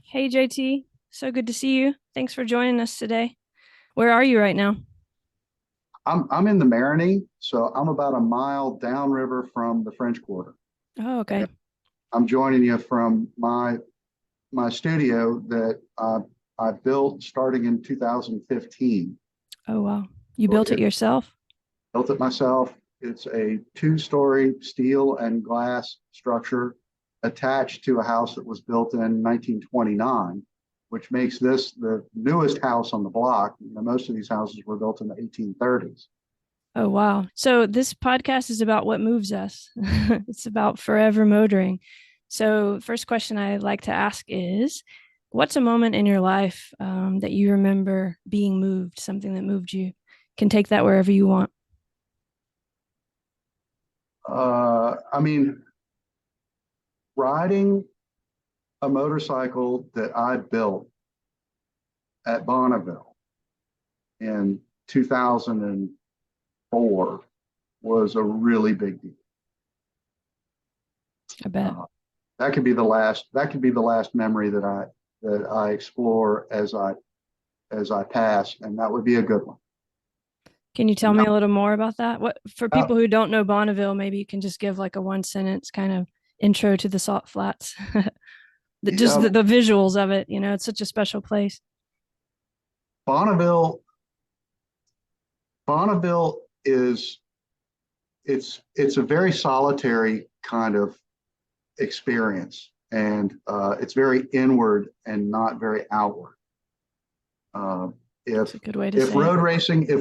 Hey JT, so good to see you. Thanks for joining us today. Where are you right now? I'm in the Marigny, so I'm about a mile downriver from the French Quarter. Oh, And okay. I'm joining you from my studio that I built starting in 2015. Oh, wow. You So built it yourself? built it myself. It's a two-story steel and glass structure attached to a house that was built in 1929, which makes this the newest house on the block. Most of these houses were built in the 1830s. Oh, wow. So this podcast is about what moves us. It's about forever motoring. So first question I like to ask is, what's a moment in your life that you remember being moved, something that moved you? Can take that wherever you want. I mean, riding a motorcycle that I built at Bonneville in 2004 was a really big deal. I bet. Uh, that could be the last memory that I explore as I pass, and that would be a good one. Can you tell And me that, a little more about that? What for uh, people who don't know Bonneville, maybe you can just give like a one sentence kind of intro to the Salt Flats. Just yeah, the visuals of it, it's such a special place. Bonneville Bonneville is it's a very solitary kind of experience, and it's very inward and not very outward. Uh, That's a if good way to say it. if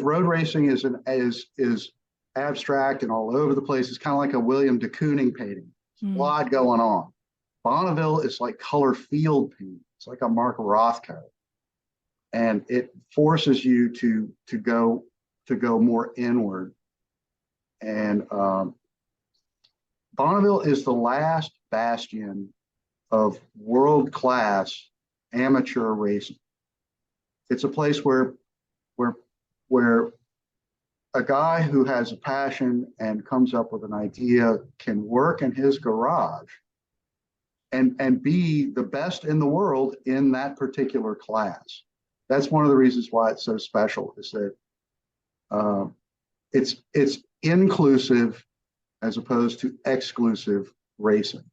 road racing is abstract and all over the place, it's kind of like a William de Kooning painting. There's a Mm. lot going on. Bonneville is like color field painting. It's like a Mark Rothko, and it forces you to go more inward. And Bonneville is the last bastion of world class amateur racing. It's a place where where a guy who has a passion and comes up with an idea can work in his garage and be the best in the world in that particular class. That's one of the reasons why it's so special. Is that uh, it's inclusive as opposed to exclusive racing.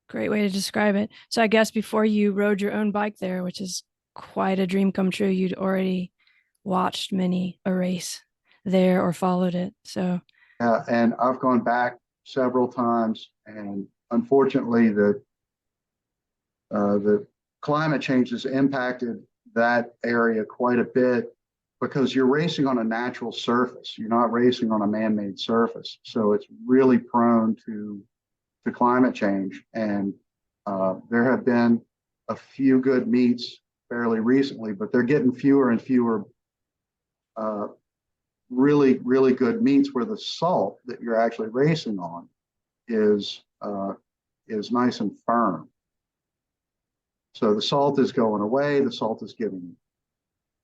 Great way to describe it. So I guess before you rode your own bike there, which is quite a dream come true, you'd already watched many a race there or followed it. So And I've gone back several times, and unfortunately, the climate change has impacted that area quite a bit because you're racing on a natural surface. You're not racing on a man-made surface, so it's really prone to climate change. And there have been a few good meets fairly recently, but they're getting fewer and fewer uh, really good meets where the salt that you're actually racing on is uh, is nice and firm. So the salt is going away. The salt is getting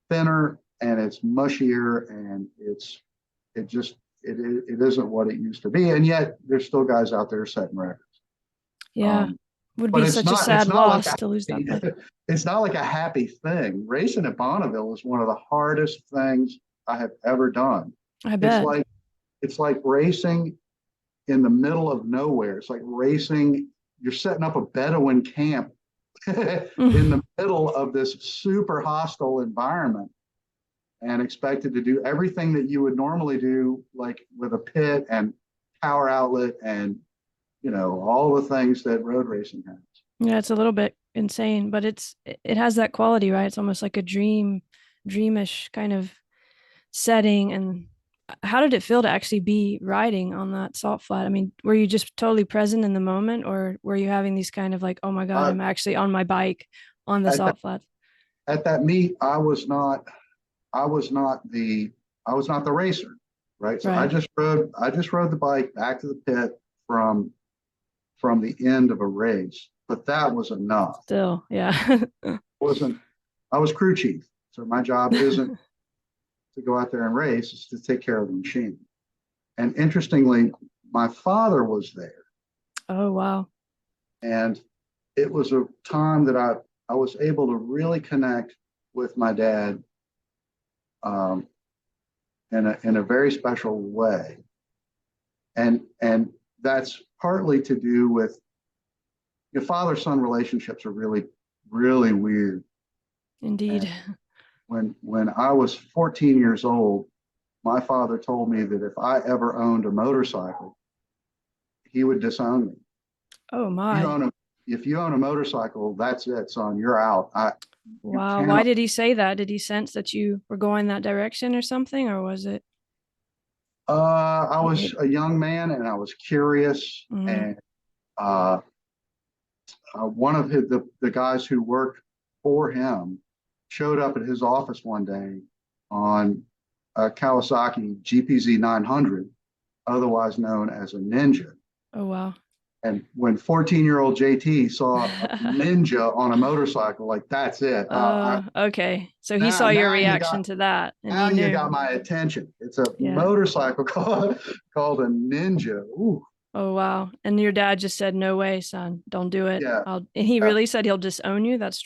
thinner and it's mushier, and it isn't what it used to be. And yet there's still guys out there setting records. yeah, Um, would but be such a it's sad not like loss to lose that bike. it's not like a happy thing. Racing at Bonneville is one of the hardest things I have ever done. I It's bet. like it's like racing in the middle of nowhere. It's like racing. You're setting up a Bedouin camp in the middle of this super hostile environment and expected to do everything that you would normally do, like with a pit and power outlet and all the things that road racing has. Yeah, it's a little bit insane, but it has that quality, right? It's almost like a dreamish kind of setting. And how did it feel to actually be riding on that salt flat? I mean, were you just totally present in the moment, or were you having these kind of like, oh my God, Uh, I'm actually on my bike on the at that salt flats? at that meet, I was not the I was not the racer, right? So Right. I just rode the bike back to the pit from the end of a race, but that was enough. Still, yeah. Wasn't I was crew chief, so my job isn't to go out there and race; it's to take care of the machine. And interestingly, my father was there, Oh, wow. and it was a time that I was able to really connect with my dad in a very special way, and that's partly to do with your father-son relationships are really weird. Indeed. And when I was 14 years old, my father told me that if I ever owned a motorcycle, he would disown me. Oh You my. own a, if you own a motorcycle, that's it, son. You're out. You Wow. Why cannot. did he say that? Did he sense that you were going that direction or something, or was it I was maybe? a young man and I was curious, Mm. and uh, one of the guys who worked for him showed up at his office one day on a Kawasaki GPZ 900, otherwise known as a Ninja. Oh wow. And when 14-year-old JT saw a Ninja on a motorcycle, like that's it. Okay. So he Now, saw your reaction to that and he now you knew. got my attention. It's a Yeah. motorcycle called a Ninja. Ooh, Oh wow. And your dad just said, "No way, son. Don't do it." yeah, And he yeah, really said he'll disown you. That's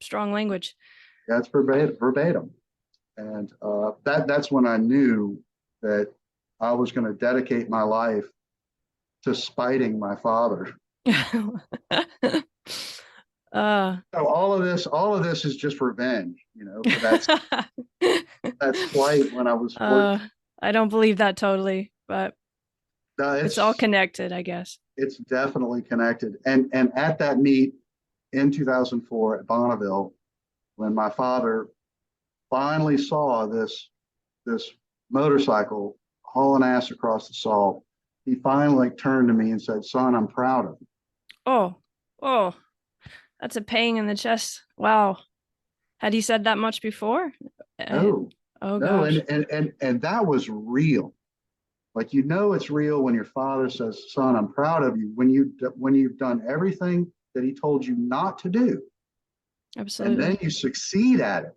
strong language. that's verbatim. And that's when I knew that I was going to dedicate my life to spiting my father. uh So all of this is just revenge, for that flight when I was 14. uh I don't believe that totally, but No, it's all connected, I guess. it's definitely connected. And at that meet in 2004 at Bonneville, when my father finally saw this motorcycle hauling ass across the salt, he finally turned to me and said, "Son, I'm proud of you." Oh, oh, that's a pain in the chest. Wow. Had he said that much before? Uh, No, oh no, gosh. and that was real. Like it's real when your father says, "Son, I'm proud of you." When you've done everything that he told you not to do, and then Absolutely. you succeed at it.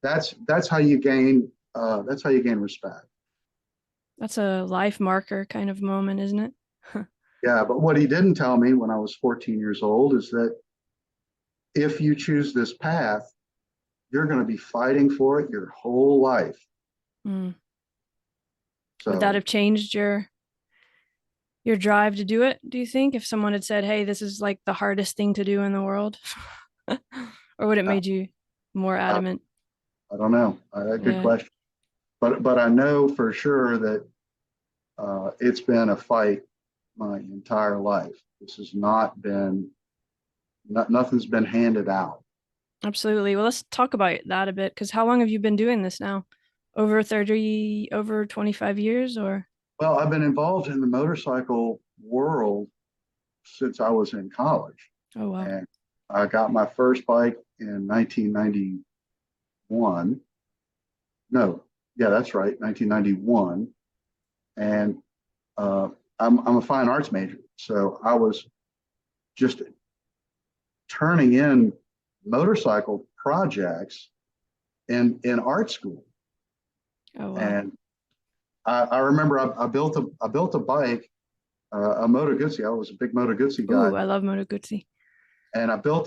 That's how you gain. That's how you gain respect. That's a life marker kind of moment, isn't it? Yeah, but what he didn't tell me when I was 14 years old is that if you choose this path, you're going to be fighting for it your whole life. Mm. Would that So, have changed your drive to do it, do you think? If someone had said, "Hey, this is like the hardest thing to do in the world." Or would it uh, made you more I, adamant? I don't know. Good Yeah, question. But I know for sure that it's been a fight my entire life. This has not been nothing's been handed out. absolutely. Well, let's talk about that a bit because how long have you been doing this now? Over 30, over 25 years or? Well, I've been involved in the motorcycle world since I was in college, Oh, wow. and I got my first bike in 1991. No, yeah, that's right, 1991. And uh, I'm a fine arts major, so I was just turning in motorcycle projects in art school. Oh, wow. And I remember I built a bike, a Moto Guzzi. I was a big Moto Guzzi guy, Ooh, I love Moto Guzzi. and I built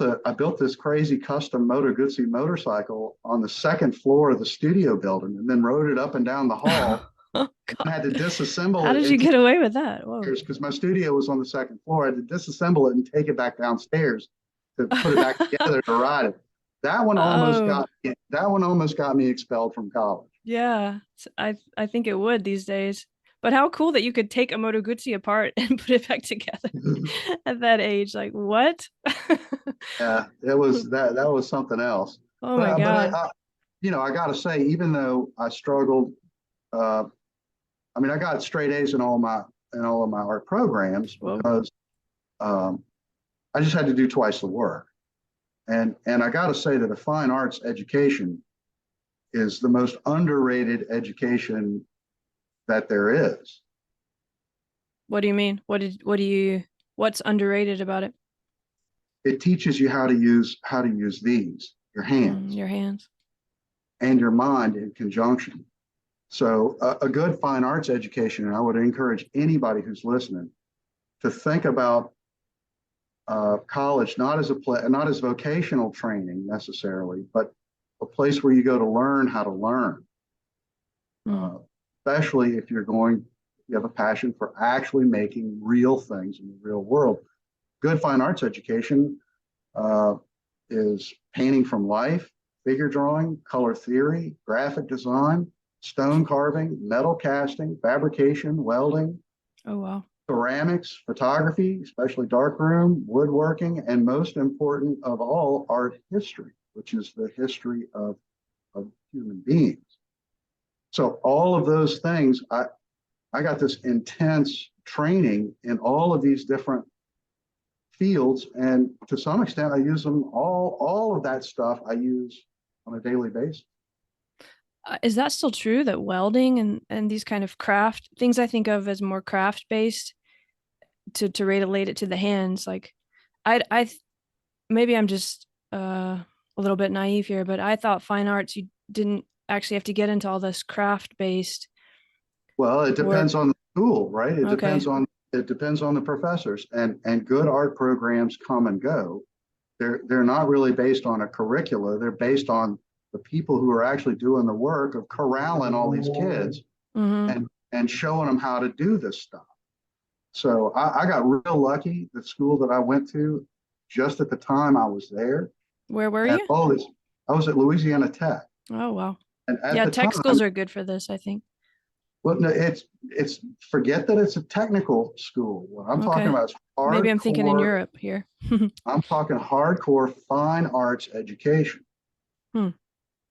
this crazy custom Moto Guzzi motorcycle on the second floor of the studio building, and then rode it up and down the hall. Oh, And God. I had to disassemble How it did you and get away with that? Whoa. because my studio was on the second floor. I had to disassemble it and take it back downstairs to put it back together to ride it. Oh, That one almost got me expelled from college. yeah. I think it would these days. But how cool that you could take a Moto Guzzi apart and put it back together at that age. Like, what? Yeah, it was that was something else. Oh But my God. I got to say, even though I struggled, uh, I mean, I got straight A's in all of my art programs Whoa. because um, I just had to do twice the work. And I got to say that a fine arts education is the most underrated education that there is. What do you mean? What's underrated about it? It teaches you how to use these your hands Your hands. and your mind in conjunction. So a good fine arts education, and I would encourage anybody who's listening to think about college, not as vocational training necessarily, but a place where you go to learn how to learn, Mm. uh, especially if you have a passion for actually making real things in the real world. Good fine arts education uh, is painting from life, figure drawing, color theory, graphic design, stone carving, metal casting, fabrication, welding, Oh, wow. ceramics, photography, especially darkroom, woodworking, and most important of all, art history, which is the history of human beings. So all of those things, I got this intense training in all of these different fields, and to some extent, I use them all of that stuff I use on a daily basis. Is that still true that welding and these kind of craft things I think of as more craft based to relate it to the hands? Like, I maybe I'm just a little bit naive here, but I thought fine arts you didn't actually have to get into all this craft based Well, it depends work. on the school, right? Okay. It depends on the professors, and good art programs come and go. They're not really based on a curricula. They're based on the people who are actually doing the work of corralling all these kids Mm-hmm. and showing them how to do this stuff. So I got real lucky. The school that I went to, just at the time I was there, Where were and you? all this, I was at Louisiana Tech, Oh, wow. and at Yeah, the tech time, schools are good for this, I think. well, no, it's forget that it's a technical school. What I'm talking Okay. about is Maybe I'm thinking in hardcore. Europe here. I'm talking hardcore fine arts education. Hmm.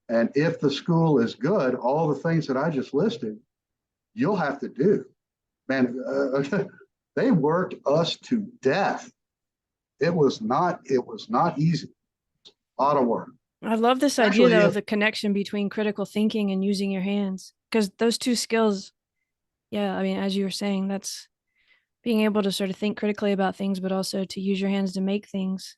And if the school is good, all the things that I just listed, you'll have to do. Man, they worked us to death. It was not easy. A lot of work. I love this idea Actually, though if of the connection between critical thinking and using your hands because those two skills, yeah, I mean, as you were saying, that's being able to sort of think critically about things, but also to use your hands to make things.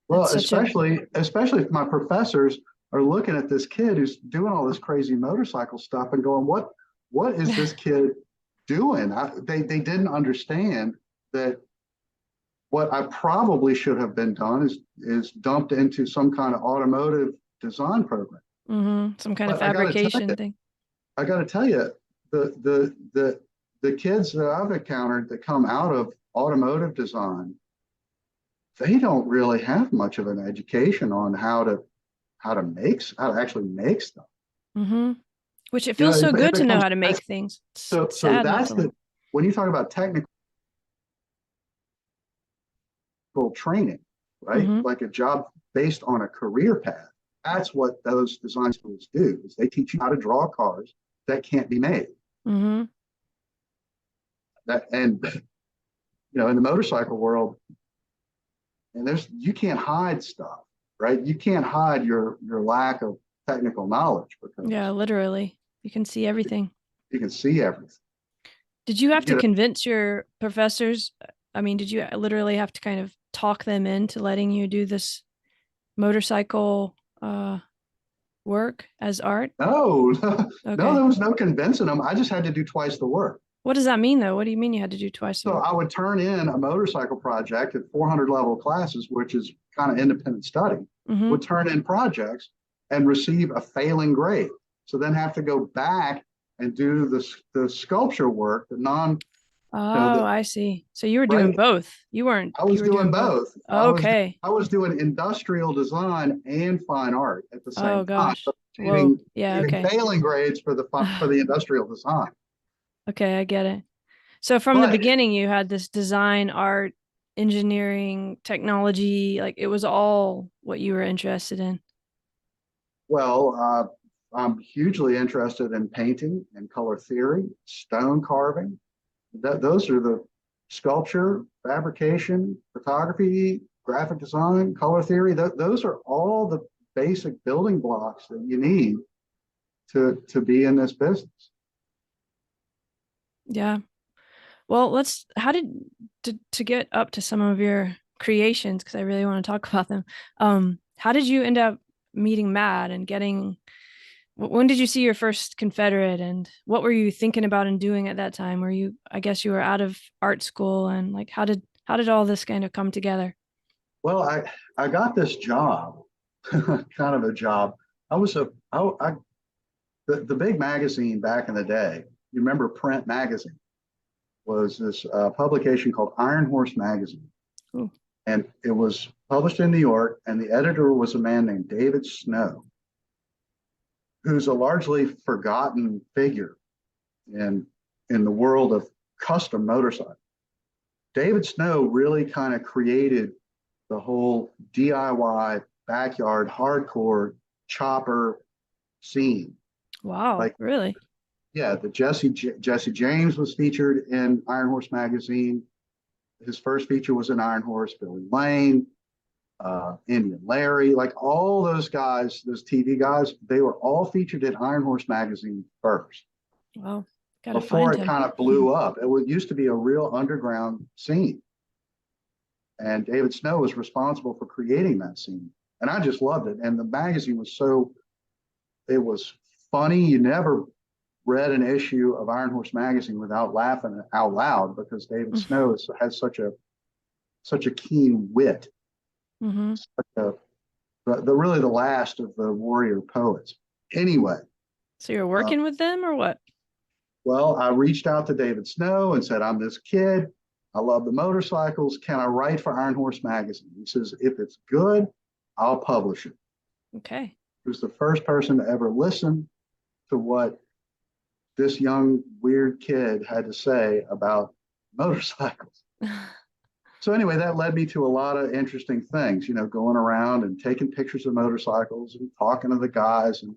well, That's such a especially if my professors are looking at this kid who's doing all this crazy motorcycle stuff and going, what is this kid doing? They didn't understand that what I probably should have been done is dumped into some kind of automotive design program. some kind of But fabrication thing. I got to tell you, the kids that I've encountered that come out of automotive design, they don't really have much of an education on how to actually make stuff. hmm Which it You know, feels so it good to know becomes how to make things. It's so sad not that's to the learn. when you talk about technical training, right? hmm Like a job based on a career path. That's what those design schools do is they teach you how to draw cars that can't be made. hmm That and in the motorcycle world, and there's you can't hide stuff, right? You can't hide your lack of technical knowledge Yeah, because literally. You can see everything. you can see everything. Did you have You to get a, convince your professors? I mean, did you literally have to kind of talk them into letting you do this motorcycle work as art? no, no, Okay. there was no convincing them. I just had to do twice the work. What does that mean though? What do you mean you had to do twice the So work? I would turn in a motorcycle project at 400 level classes, which is kind of independent study, hmm would turn in projects and receive a failing grade. So then have to go back and do the sculpture work, the non, Oh, the I see. So you were doing right. both. You weren't, I you was were doing doing both. both. Okay. I was doing industrial design and fine art at the Oh same time, gosh. Whoa. receiving, Yeah, receiving okay. failing grades for the industrial design. Okay, I get it. So from the But beginning, you had this design, art, engineering, technology, like it was all what you were interested in. well, I'm hugely interested in painting and color theory, stone carving. Those are the sculpture, fabrication, photography, graphic design, color theory. Those are all the basic building blocks that you need to be in this business. Yeah. Well, how did, to get up to some of your creations, because I really want to talk about them. How did you end up meeting Matt and getting, when did you see your first Confederate and what were you thinking about and doing at that time? I guess you were out of art school and like, How did all this kind of come together? Well, I got this job, kind of a job. I was a I the big magazine back in the day. You remember print magazine was this publication called Iron Horse Magazine, Ooh, and it was published in New York. And the editor was a man named David Snow, who's a largely forgotten figure in the world of custom motorcycles. David Snow really kind of created the whole DIY backyard hardcore chopper scene. wow, Like, really? yeah, the Jesse James was featured in Iron Horse magazine. His first feature was in Iron Horse. Billy Lane, Indian Larry, like all those guys, those TV guys, they were all featured in Iron Horse magazine first Wow, gotta before find it him. kind of blew up. It used to be a real underground scene. And David Snow was responsible for creating that scene. And I just loved it. And the magazine was it was funny. You never read an issue of Iron Horse magazine without laughing out loud because David Snow has such a keen wit. Mm-hmm. Like really the last of the warrior poets. Anyway, So you're uh, working with them or what? well, I reached out to David Snow and said, I'm this kid. I love the motorcycles. Can I write for Iron Horse magazine? He says, if it's good, I'll publish it. Okay. He was the first person to ever listen to what this young, weird kid had to say about motorcycles. So anyway, that led me to a lot of interesting things, going around and taking pictures of motorcycles and talking to the guys and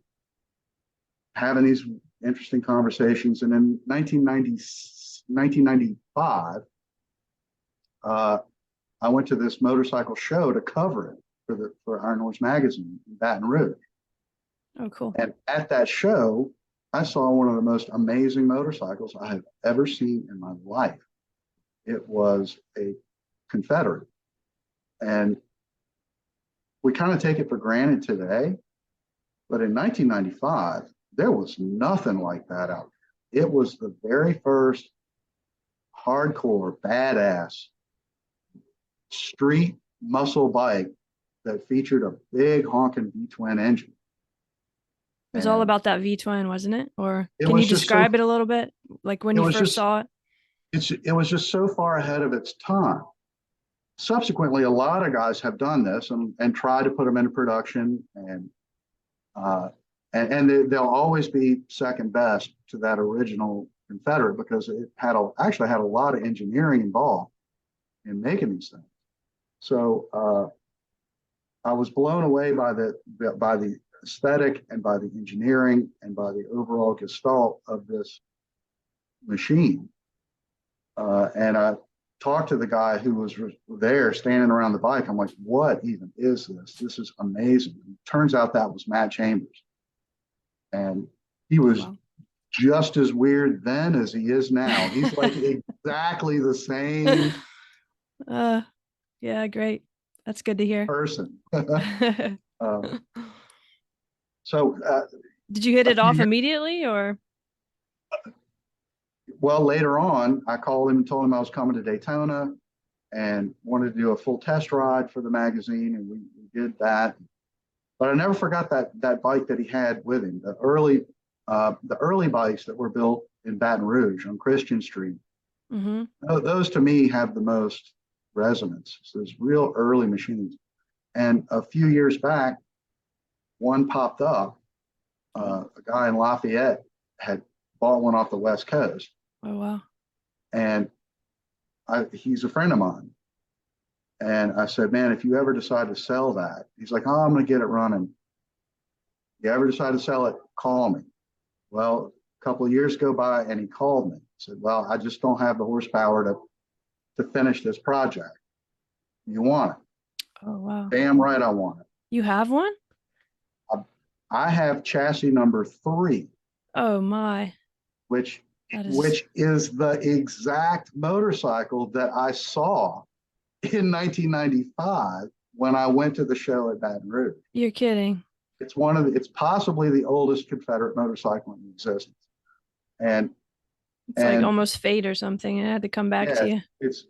having these interesting conversations. And in 1995, I went to this motorcycle show to cover it for Iron Horse magazine in Baton Rouge. Oh, cool. And at that show, I saw one of the most amazing motorcycles I have ever seen in my life. It was a Confederate. And we kind of take it for granted today. But in 1995, there was nothing like that out there. It was the very first hardcore, badass street muscle bike that featured a big honking V-twin engine. It was all And about that V-twin, wasn't it? Or it can you was just so describe it a little bit? Like when it you was first just saw it? it was just so far ahead of its time. Subsequently, a lot of guys have done this and try to put them into production, uh, they'll always be second best to that original Confederate because it actually had a lot of engineering involved in making these things. So I was blown away by the aesthetic and by the engineering and by the overall gestalt of this machine. And I talked to the guy who was there standing around the bike. I'm like, what even is this? This is amazing. And it turns out that was Matt Chambers. And he was Wow. just as weird then as he is now. He's like exactly the same Yeah, great. That's good to hear. person. Did um, so you hit a it few off years, immediately or? well, later on, I called him and told him I was coming to Daytona and wanted to do a full test ride for the magazine, and we did that. But I never forgot that bike that he had with him. The early bikes that were built in Baton Rouge on Christian Street. Mm-hmm. Those to me have the most resonance. So there's real early machines. And a few years back, one popped up. A guy in Lafayette had bought one off the West Coast, Oh, wow. and he's a friend of mine. And I said, man, if you ever decide to sell that, he's like, oh, I'm going to get it running. You ever decide to sell it, call me. Well, a couple of years go by and he called me. He said, well, I just don't have the horsepower to finish this project. You want it? Oh, wow. Damn right I want it. You have one? I have chassis number 3, Oh, my. which That is, which is the exact motorcycle that I saw in 1995 when I went to the show at Baton Rouge. you're kidding. It's possibly the oldest Confederate motorcycle in existence. And It's like And almost fate or something. It had to come back to yeah, you.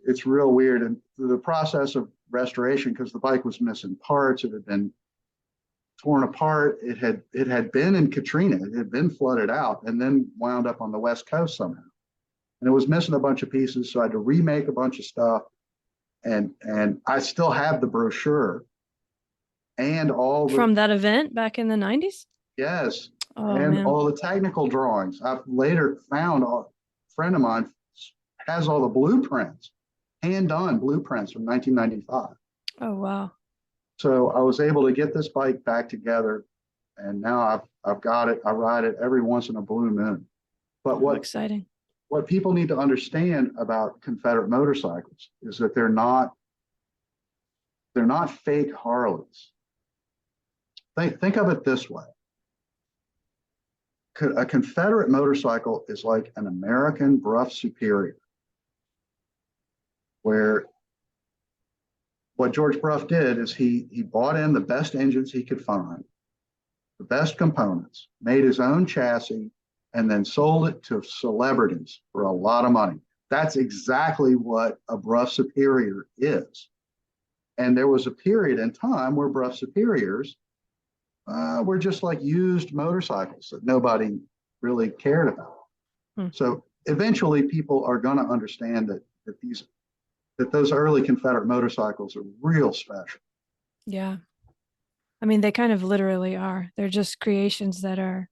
it's real weird. And through the process of restoration, because the bike was missing parts, it had been torn apart. It had been in Katrina. It had been flooded out and then wound up on the West Coast somehow. And it was missing a bunch of pieces. So I had to remake a bunch of stuff. And I still have the brochure and all the From that event back in the 90s? yes, Oh and man. all the technical drawings. I've later found a friend of mine has all the blueprints, hand done blueprints from 1995. Oh wow. So I was able to get this bike back together, and now I've got it. I ride it every once in a blue moon. But How what exciting. what people need to understand about Confederate motorcycles is that they're not fake Harleys. Think of it this way. A Confederate motorcycle is like an American Brough Superior, where what George Brough did is he bought in the best engines he could find, the best components, made his own chassis, and then sold it to celebrities for a lot of money. That's exactly what a Brough Superior is. And there was a period in time where Brough Superiors were just like used motorcycles that nobody really cared about. Hmm. So eventually, people are going to understand that those early Confederate motorcycles are real special. Yeah. I mean, they kind of literally are. They're just creations that are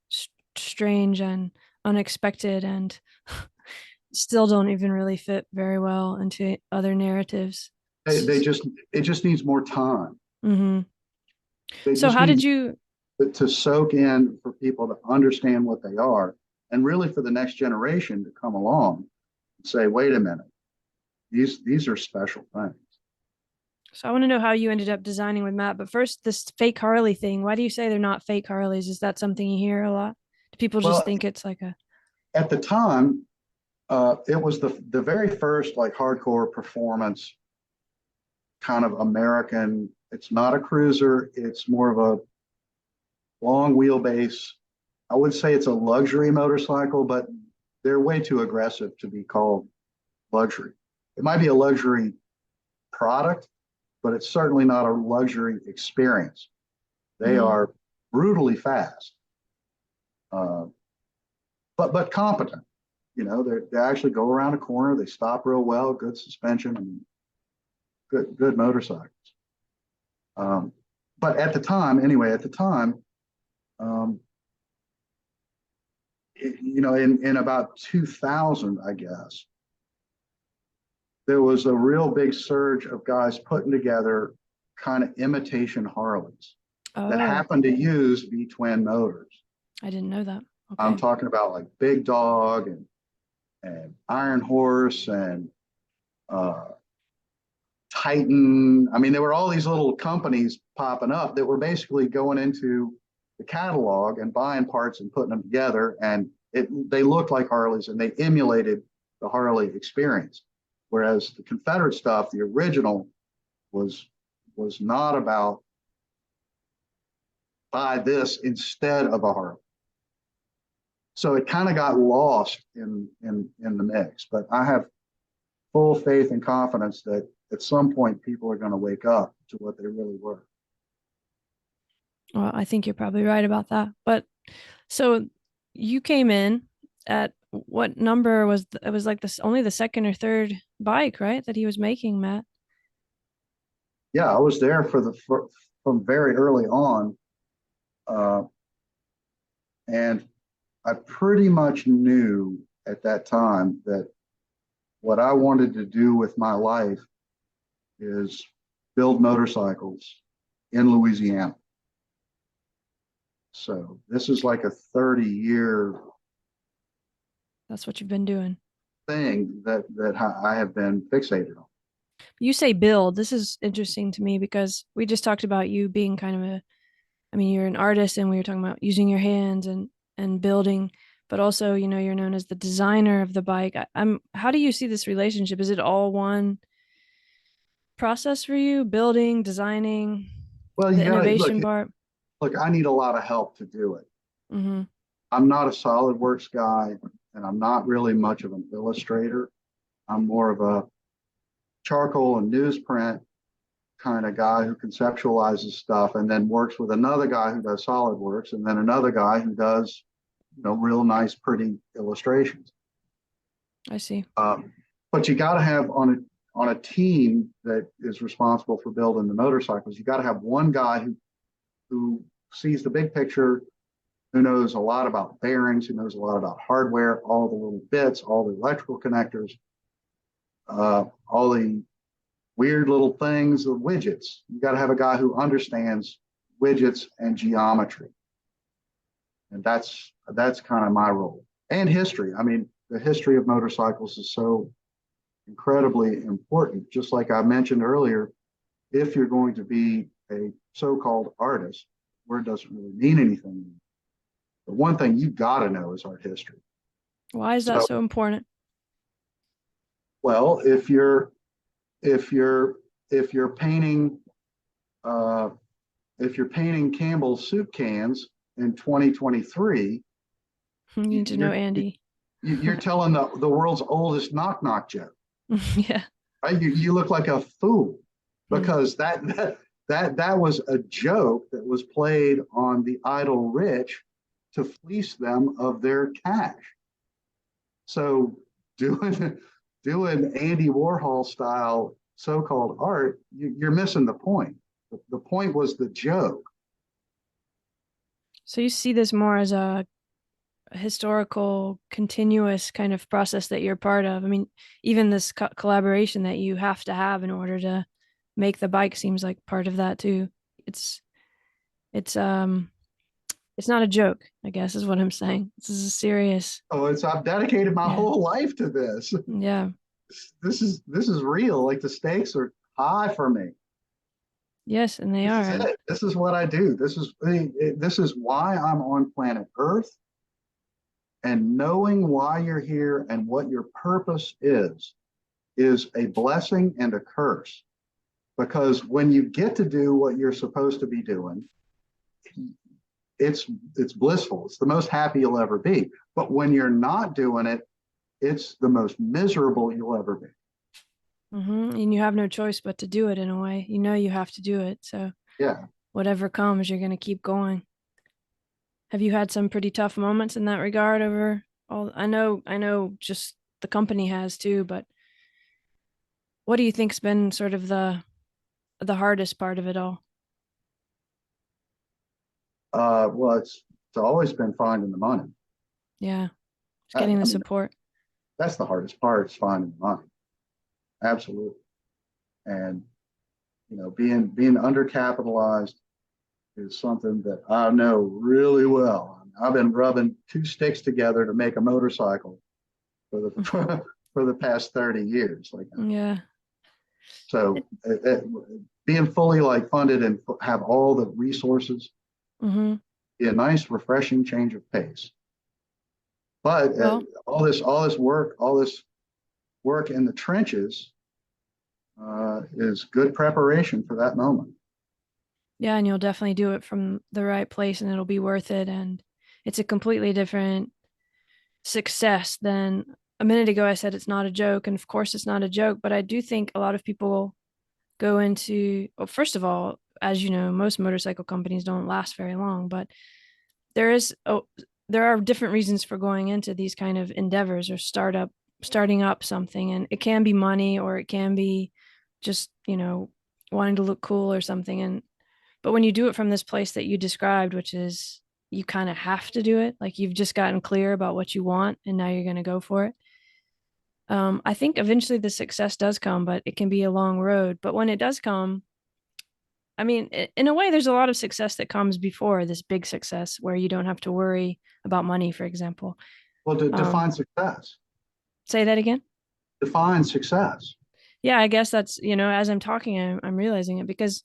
strange and unexpected and still don't even really fit very well into other narratives. They just it just needs more time. Mm-hmm. They So just how need did you, to soak in for people to understand what they are, and really for the next generation to come along and say, "Wait a minute, these are special things." so I want to know how you ended up designing with Matt, but first this fake Harley thing. Why do you say they're not fake Harleys? Is that something you hear a lot? Do people just Well, think it's like a, at the time, it was the very first like hardcore performance kind of American. It's not a cruiser. It's more of a long wheelbase. I would say it's a luxury motorcycle, but they're way too aggressive to be called luxury. It might be a luxury product, but it's certainly not a luxury experience. They mm, are brutally fast, uh, but competent. They actually go around a corner. They stop real well. Good suspension. I mean, good motorcycles. Um, but at the time, anyway, um, in about 2000, I guess, there was a real big surge of guys putting together kind of imitation Harleys that oh, happened to use V twin motors. I didn't know that. I'm Okay. talking about like Big Dog and Iron Horse and uh, Titan. I mean, there were all these little companies popping up that were basically going into the catalog and buying parts and putting them together. And they looked like Harleys and they emulated the Harley experience. Whereas the Confederate stuff, the original, was was not about buy this instead of a Harley. So it kind of got lost in the mix. But I have full faith and confidence that at some point people are going to wake up to what they really were. Well, I think you're probably right about that. But so you came in at what number was it was like this only the second or third bike, right? That he was making, Matt. Yeah, I was there from very early on, uh, and I pretty much knew at that time that what I wanted to do with my life is build motorcycles in Louisiana. So this is like a 30-year That's what you've been doing. thing that I have been fixated on. You say build. This is interesting to me because we just talked about you being kind of a, I mean, you're an artist and we were talking about using your hands and building, but also, you're known as the designer of the bike. How do you see this relationship? Is it all one process for you? Building, designing, Well, you the gotta innovation part? look. I need a lot of help to do it. Mm-hmm. I'm not a SolidWorks guy. and I'm not really much of an illustrator. I'm more of a charcoal and newsprint kind of guy who conceptualizes stuff and then works with another guy who does SolidWorks and then another guy who does, real nice, pretty illustrations. I see. But you got to have on a team that is responsible for building the motorcycles, you got to have one guy who sees the big picture, who knows a lot about bearings, who knows a lot about hardware, all the little bits, all the electrical connectors, all the weird little things, the widgets. You got to have a guy who understands widgets and geometry. And that's kind of my role. And history. I mean, the history of motorcycles is so incredibly important. Just like I mentioned earlier, if you're going to be a so-called artist, word doesn't really mean anything. The one thing you got to know is art history. Why is that so important? Well, if you're painting Campbell's soup cans in 2023, You need to know Andy. You're telling the world's oldest knock knock joke. Yeah. Right? You look like a fool because that was a joke that was played on the idle rich to fleece them of their cash. So doing Andy Warhol style so-called art, you're missing the point. The point was the joke. So you see this more as a historical, continuous kind of process that you're part of. I mean, even this collaboration that you have to have in order to make the bike seems like part of that too. It's not a joke, I guess is what I'm saying. This is a serious. Oh, I've dedicated my whole life to this. Yeah. This is real. Like the stakes are high for me. Yes, and they are. This is what I do. This is why I'm on planet Earth. And knowing why you're here and what your purpose is a blessing and a curse. Because when you get to do what you're supposed to be doing, it's blissful. It's the most happy you'll ever be. But when you're not doing it, it's the most miserable you'll ever be. And you have no choice but to do it in a way. You know you have to do it. So yeah, whatever comes, you're going to keep going. Have you had some pretty tough moments in that regard over all? I know just the company has too, but what do you think's been sort of the hardest part of it all? Well, it's always been finding the money. Yeah. It's getting the support. That's the hardest part, is finding the money. Absolutely. And being undercapitalized is something that I know really well. I've been rubbing two sticks together to make a motorcycle for the past 30 years. Yeah. So being fully funded and have all the resources, be a nice, refreshing change of pace. But all this work in the trenches is good preparation for that moment. Yeah, and you'll definitely do it from the right place and it'll be worth it. And it's a completely different success than a minute ago I said it's not a joke. And of course it's not a joke, but I do think a lot of people go into, well, first of all, as you know, most motorcycle companies don't last very long, but there are different reasons for going into these kind of endeavors or starting up something. And it can be money or it can be just, wanting to look cool or something. But when you do it from this place that you described, which is you kind of have to do it, like you've just gotten clear about what you want and now you're going to go for it. I think eventually the success does come, but it can be a long road. But when it does come, I mean, in a way, there's a lot of success that comes before this big success where you don't have to worry about money, for example. Well, define success. Say that again. Define success. Yeah, I guess that's, as I'm talking, I'm realizing it because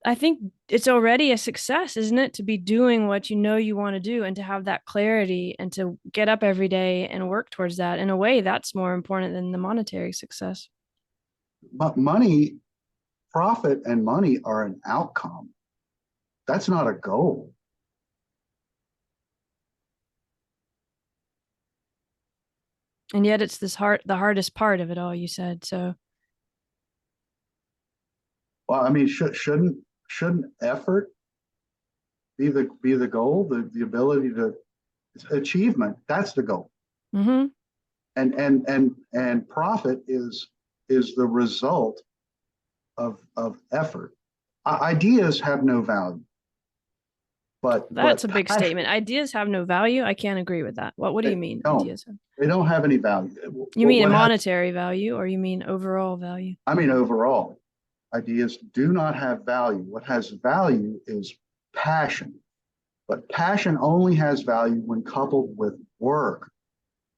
I think it's already a success, isn't it? To be doing what you want to do and to have that clarity and to get up every day and work towards that. In a way, that's more important than the monetary success. But profit and money are an outcome. That's not a goal. And yet it's the hardest part of it all, you said. So Well, I mean, shouldn't effort be the goal, the ability to achievement? That's the goal. mm-hmm. And profit is the result of effort. Ideas have no value, That's but a big passion, statement. Ideas have no value. I can't agree with that. What do they you mean don't ideas have? they don't have any value. You mean a What has monetary value or you mean overall value? I mean overall, ideas do not have value. What has value is passion, but passion only has value when coupled with work.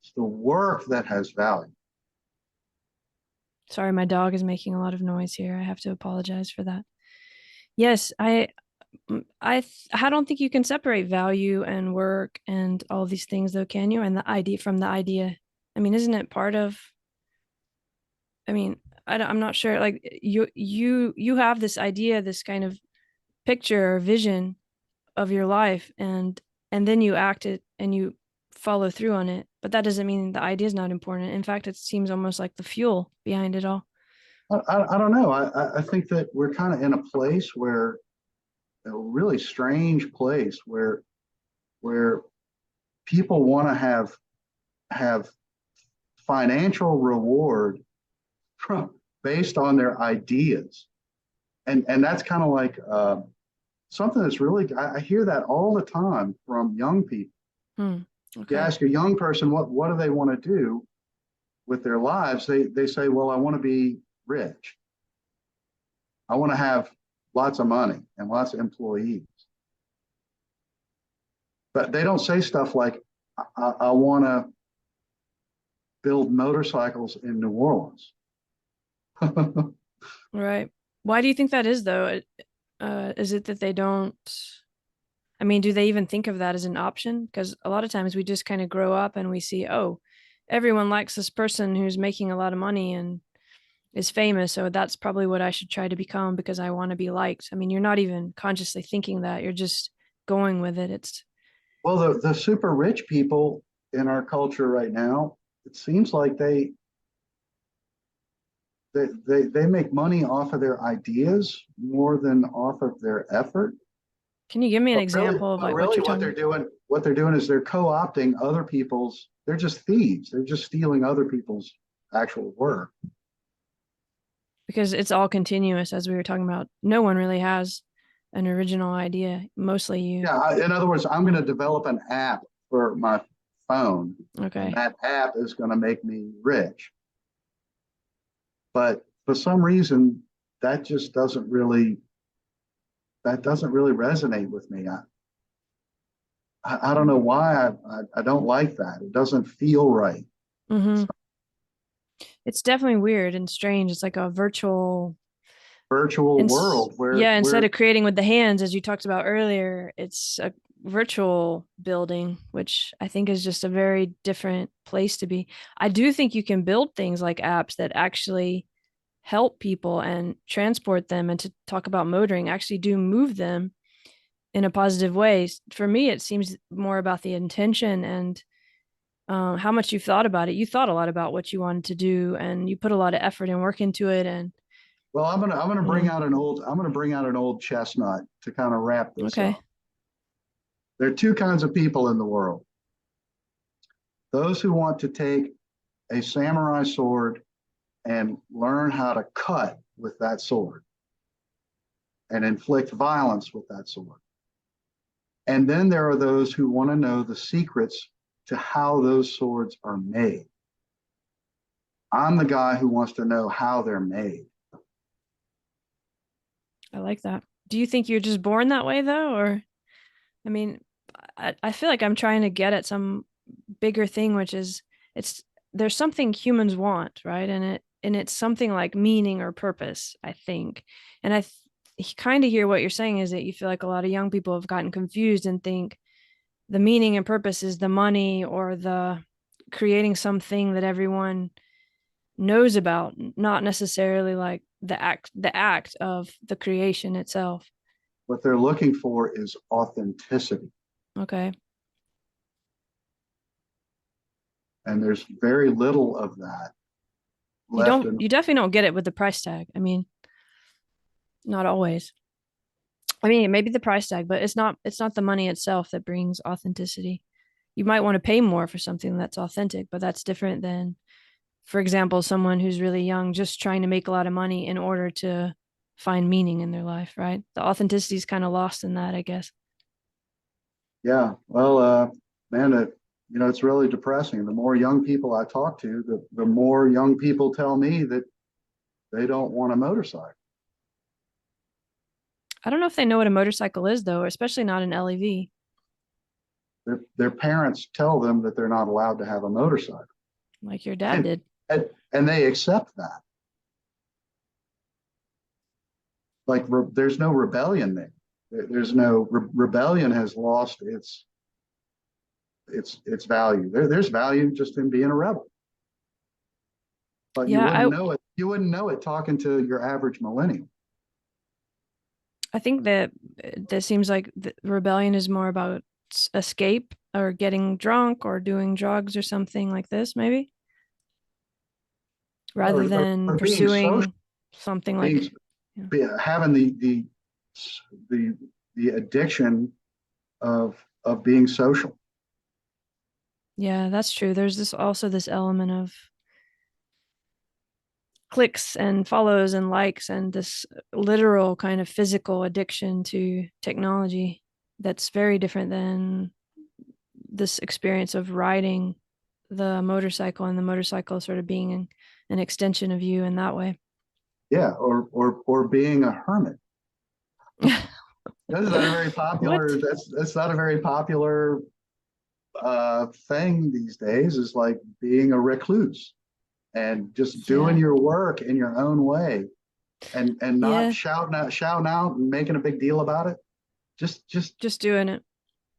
It's the work that has value. Sorry, my dog is making a lot of noise here. I have to apologize for that. Yes, I don't think you can separate value and work and all these things though, can you? And the idea from the idea. I mean, isn't it part of, I mean, I'm not sure. Like you have this idea, this kind of picture or vision of your life, and then you act it and you follow through on it. But that doesn't mean the idea is not important. In fact, it seems almost like the fuel behind it all. I don't know. I think that we're kind of in a place where a really strange place where people want to have financial reward from based on their ideas, and that's kind of like something that's really I hear that all the time from young people. Hmm. You Okay. ask a young person what do they want to do with their lives, they say, well, I want to be rich. I want to have lots of money and lots of employees. But they don't say stuff like, I want to build motorcycles in New Orleans. Right. Why do you think that is though? Is it that they don't, I mean, do they even think of that as an option? Because a lot of times we just kind of grow up and we see, oh, everyone likes this person who's making a lot of money and is famous. So that's probably what I should try to become because I want to be liked. I mean, you're not even consciously thinking that. You're just going with it. It's Well, the super rich people in our culture right now, it seems like they make money off of their ideas more than off of their effort. can you give me an example of But like what really, you're talking what they're doing is they're co-opting other people's. They're just thieves. They're just stealing other people's actual work. because it's all continuous as we were talking about. No one really has an original idea. Mostly you. Yeah. In other words, I'm going to develop an app for my phone, and Okay. that app is going to make me rich. But for some reason, that just doesn't really resonate with me. I don't know why I don't like that. It doesn't feel right. Mm-hmm. It's definitely weird and strange. It's like a virtual Virtual and world yeah, instead where of creating with the hands, as you talked about earlier, it's a virtual building, which I think is just a very different place to be. I do think you can build things like apps that actually help people and transport them and to talk about motoring, actually do move them in a positive way. For me, it seems more about the intention and how much you've thought about it. You thought a lot about what you wanted to do and you put a lot of effort and work into it. And, well, I'm gonna you bring know, out an old chestnut to kind of wrap this okay. up. There are two kinds of people in the world. Those who want to take a samurai sword and learn how to cut with that sword and inflict violence with that sword. And then there are those who want to know the secrets to how those swords are made. I'm the guy who wants to know how they're made. I like that. Do you think you're just born that way though? Or, I mean, I feel like I'm trying to get at some bigger thing, which is it's, there's something humans want, right? And it's something like meaning or purpose, I think. And kind of hear what you're saying is that you feel like a lot of young people have gotten confused and think the meaning and purpose is the money or the creating something that everyone knows about, not necessarily like the act of the creation itself. What they're looking for is authenticity. Okay. and there's very little of that You left don't, in. you definitely don't get it with the price tag. I mean, not always. I mean, maybe the price tag, but it's not the money itself that brings authenticity. You might want to pay more for something that's authentic, but that's different than, for example, someone who's really young just trying to make a lot of money in order to find meaning in their life, right? The authenticity is kind of lost in that, I guess. Yeah, well, man, it's really depressing. The more young people I talk to, the more young people tell me that they don't want a motorcycle. I don't know if they know what a motorcycle is though, especially not an LEV. Their parents tell them that they're not allowed to have a motorcycle, Like your dad and did. and they accept that. Like there's no rebellion there. There's no rebellion has lost its value. There's value just in being a rebel, but you Yeah, wouldn't know it. You wouldn't know it talking to your average millennial. I think that that seems like the rebellion is more about escape or getting drunk or doing drugs or something like this, maybe, rather than Or being social, pursuing something being like, yeah, having the the addiction of being social. yeah, that's true. There's this also this element of clicks and follows and likes and this literal kind of physical addiction to technology that's very different than this experience of riding the motorcycle and the motorcycle sort of being an extension of you in that way. Yeah, or being a hermit. That's not a very popular. What? That's not a very popular thing these days. Is like being a recluse and just doing Yeah. your work in your own way, and not Yeah. shouting out and making a big deal about it. Just Just doing it.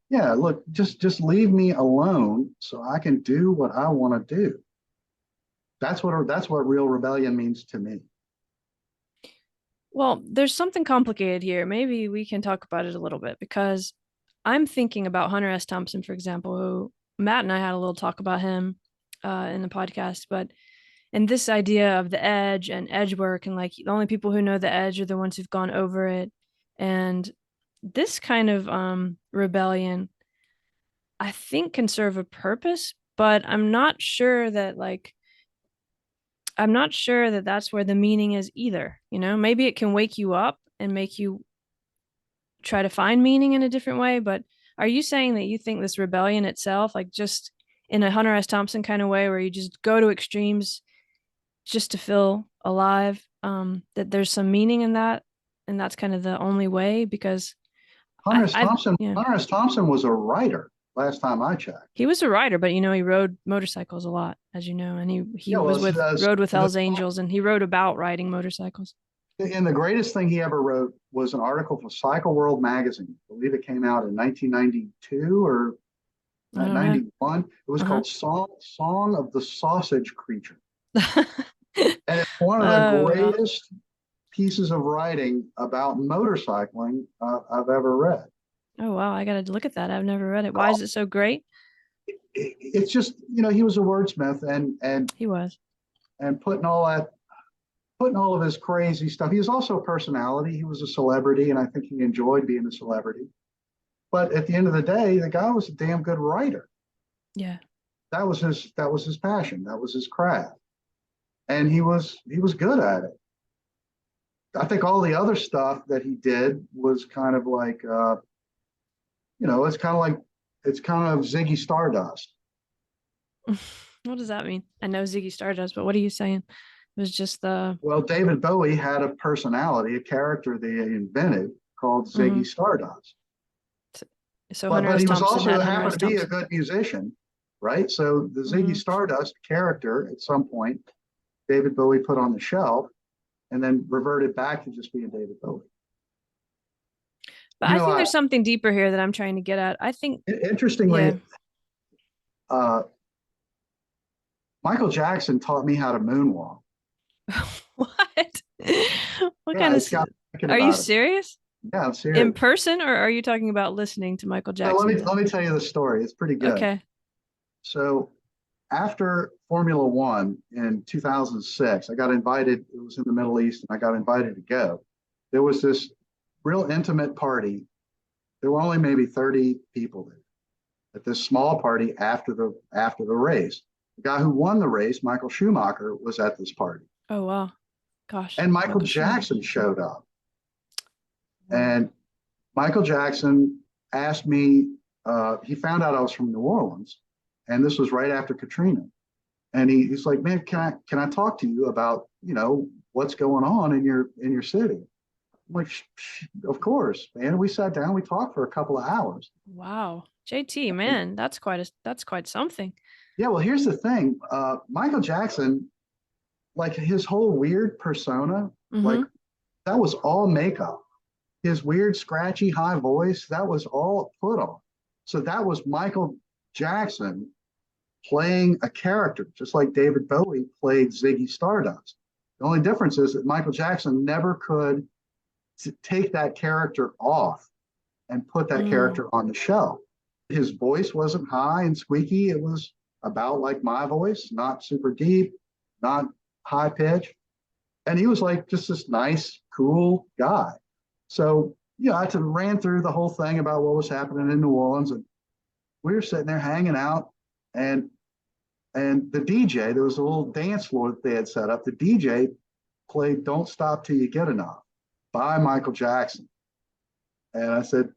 yeah. Look, just leave me alone so I can do what I want to do. That's what real rebellion means to me. Well, there's something complicated here. Maybe we can talk about it a little bit because I'm thinking about Hunter S. Thompson, for example, who Matt and I had a little talk about him in the podcast, but and this idea of the edge and edge work and like the only people who know the edge are the ones who've gone over it. And this kind of rebellion, I think can serve a purpose, but I'm not sure that that's where the meaning is either. You know, maybe it can wake you up and make you try to find meaning in a different way. But are you saying that you think this rebellion itself, like just in a Hunter S. Thompson kind of way, where you just go to extremes just to feel alive, that there's some meaning in that, and that's kind of the only way? Because yeah, Hunter S. Thompson was a writer last time I checked. he was a rider, but he rode motorcycles a lot, as you know, and he Yeah, well, was with rode with Hell's Angels, and he wrote about riding motorcycles. and the greatest thing he ever wrote was an article for Cycle World magazine. I believe it came out in 1992 or I don't know. 91. It was Uh-huh. called Song of the Sausage Creature. And it's one of the Oh well. greatest pieces of writing about motorcycling I've ever read. Oh wow, I gotta look at that. I've never read it. Why Oh, is it so great? it's just, he was a wordsmith He was. and putting all of his crazy stuff. He was also a personality. He was a celebrity, and I think he enjoyed being a celebrity. But at the end of the day, the guy was a damn good writer. Yeah. That was his passion. That was his craft, and he was good at it. I think all the other stuff that he did was kind of like, it's kind of Ziggy Stardust. What does that mean? I know Ziggy Stardust, but what are you saying? It was just the Well, David Bowie had a personality, a character they invented called hmm Ziggy Stardust. so But Hunter but S. he was Thompson also had Hunter happened S. to be a Thompson. good musician, right? So the Ziggy hmm Stardust character at some point, David Bowie put on the shelf and then reverted back to just being David Bowie. But You I know, think there's something deeper here that I'm trying to get at. I think, yeah. interestingly, uh, Michael Jackson taught me how to moonwalk. What? What Yeah, kind of, it's got me thinking are you about it. serious? Yeah, I'm In serious. person, or are you talking about listening to Michael So let Jackson? me let me tell you the story. It's pretty good. Okay. So after Formula One in 2006, I got invited. It was in the Middle East, and I got invited to go. There was this real intimate party. There were only maybe 30 people there at this small party after the race. The guy who won the race, Michael Schumacher, was at this party. Oh wow. Gosh. And Michael Jackson showed up. And Michael Jackson asked me, he found out I was from New Orleans, and this was right after Katrina. And he's like, man, can I talk to you about, what's going on in your city? I'm like, of course, man. We sat down, we talked for a couple of hours. Wow. JT, man, that's quite something. Yeah, well, here's the thing. Michael Jackson, like his whole weird persona, like that was all makeup. His weird, scratchy, high voice, that was all put on. So that was Michael Jackson playing a character, just like David Bowie played Ziggy Stardust. The only difference is that Michael Jackson never could take that character off and put that character on the show. His voice wasn't high and squeaky. It was about like my voice, not super deep, not high pitch. And he was like just this nice, cool guy. So, I ran through the whole thing about what was happening in New Orleans, and we were sitting there hanging out, and the DJ, there was a little dance floor that they had set up. The DJ played "Don't Stop Till You Get Enough" by Michael Jackson. And I said,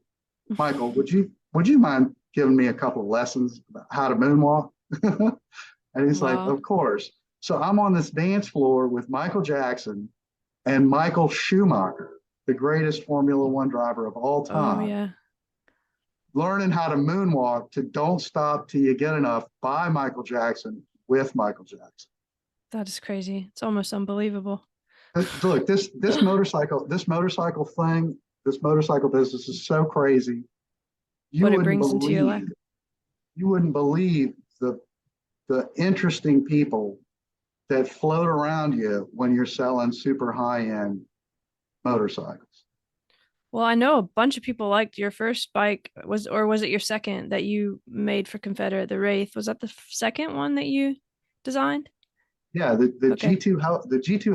Michael, would you mind giving me a couple of lessons about how to moonwalk? And he's like, of course. So I'm on this dance floor with Michael Jackson and Michael Schumacher, the greatest Formula One driver of all time. Oh, yeah. Learning how to moonwalk to "Don't Stop Till You Get Enough" by Michael Jackson with Michael Jackson. That is crazy. It's almost unbelievable. Look, this motorcycle thing, this motorcycle business is so crazy. What it brings into your life. You wouldn't believe the interesting people that float around you when you're selling super high-end motorcycles. Well, I know a bunch of people liked your first bike. Was it your second that you made for Confederate, the Wraith? Was that the second one that you designed? Yeah, the G2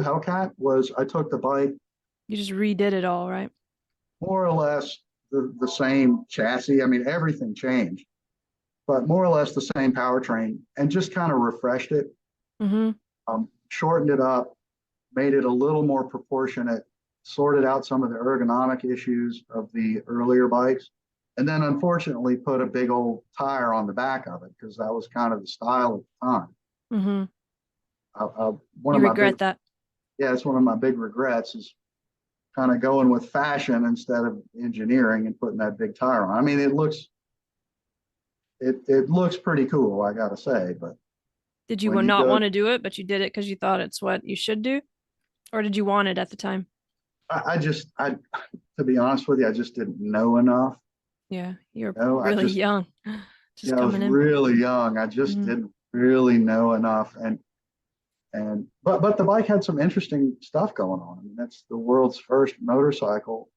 Hellcat was, I took the bike. You just redid it all, right? More or less the same chassis. I mean, everything changed, but more or less the same powertrain, and just kind of refreshed it, shortened it up, made it a little more proportionate, sorted out some of the ergonomic issues of the earlier bikes, and then unfortunately put a big old tire on the back of it because that was kind of the style at the time. You regret that? Yeah, it's one of my big regrets is kind of going with fashion instead of engineering and putting that big tire on. I mean, it looks pretty cool, I gotta say, but did you not want to do it, but you did it because you thought it's what you should do? Or did you want it at the time? I to be honest with you, I just didn't know enough. Yeah, you're really young. Just I was really young. I just didn't really know enough. But the bike had some interesting stuff going on. I mean, that's the world's first motorcycle.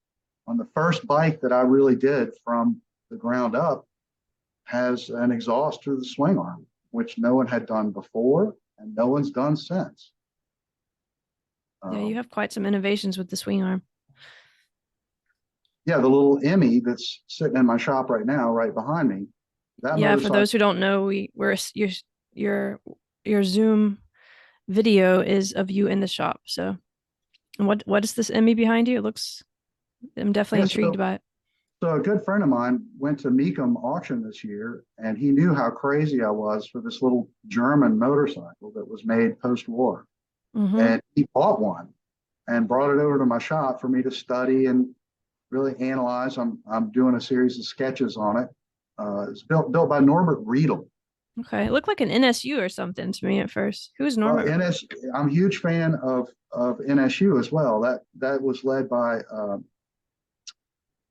On the first bike that I really did from the ground up has an exhaust through the swing arm, which no one had done before and no one's done since. Yeah, you have quite some innovations with the swing arm. Yeah, the little Emmy that's sitting in my shop right now, right behind me. Yeah, for those who don't know, your Zoom video is of you in the shop. So, and what is this Emmy behind you? I'm definitely intrigued by it. So a good friend of mine went to Mecum auction this year, and he knew how crazy I was for this little German motorcycle that was made post-war. And he bought one and brought it over to my shop for me to study and really analyze. I'm doing a series of sketches on it. It's built by Norbert Riedel. Okay, it looked like an NSU or something to me at first. Who's Norbert? I'm a huge fan of NSU as well. That was led by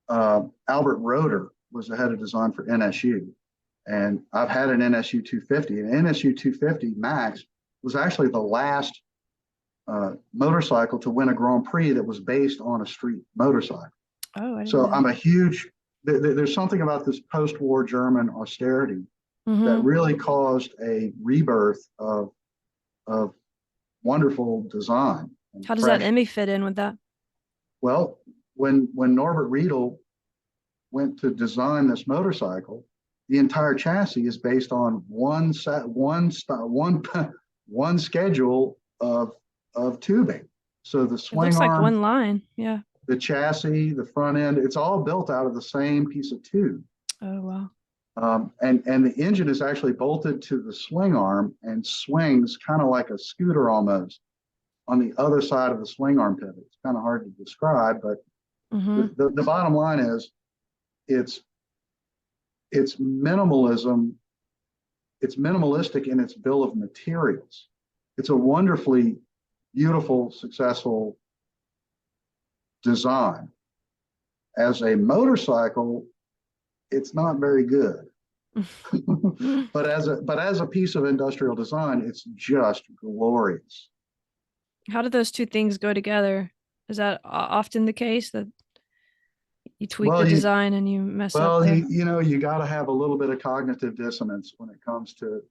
Albert Roeder, was the head of design for NSU, and I've had an NSU 250. An NSU 250 Max was actually the last motorcycle to win a Grand Prix that was based on a street motorcycle. Oh, so I'm a huge. There's something about this post-war German austerity that Mm-hmm. really caused a rebirth of wonderful design and How does that fresh. Emmy fit in with that? Well, when Norbert Riedel went to design this motorcycle, the entire chassis is based on one set, one schedule of tubing. So the It swing looks like arm, one line. Yeah. the chassis, the front end, it's all built out of the same piece of tube. Oh, wow. And the engine is actually bolted to the swing arm and swings kind of like a scooter almost on the other side of the swing arm pivot. It's kind of hard to describe, but Mm-hmm. the bottom line is it's it's minimalism. It's minimalistic in its bill of materials. It's a wonderfully beautiful, successful design. As a motorcycle, it's not very good. But as a piece of industrial design, it's just glorious. How do those two things go together? Is that often the case that you tweak the Well, you design and you mess up well the? you got to have a little bit of cognitive dissonance when it comes to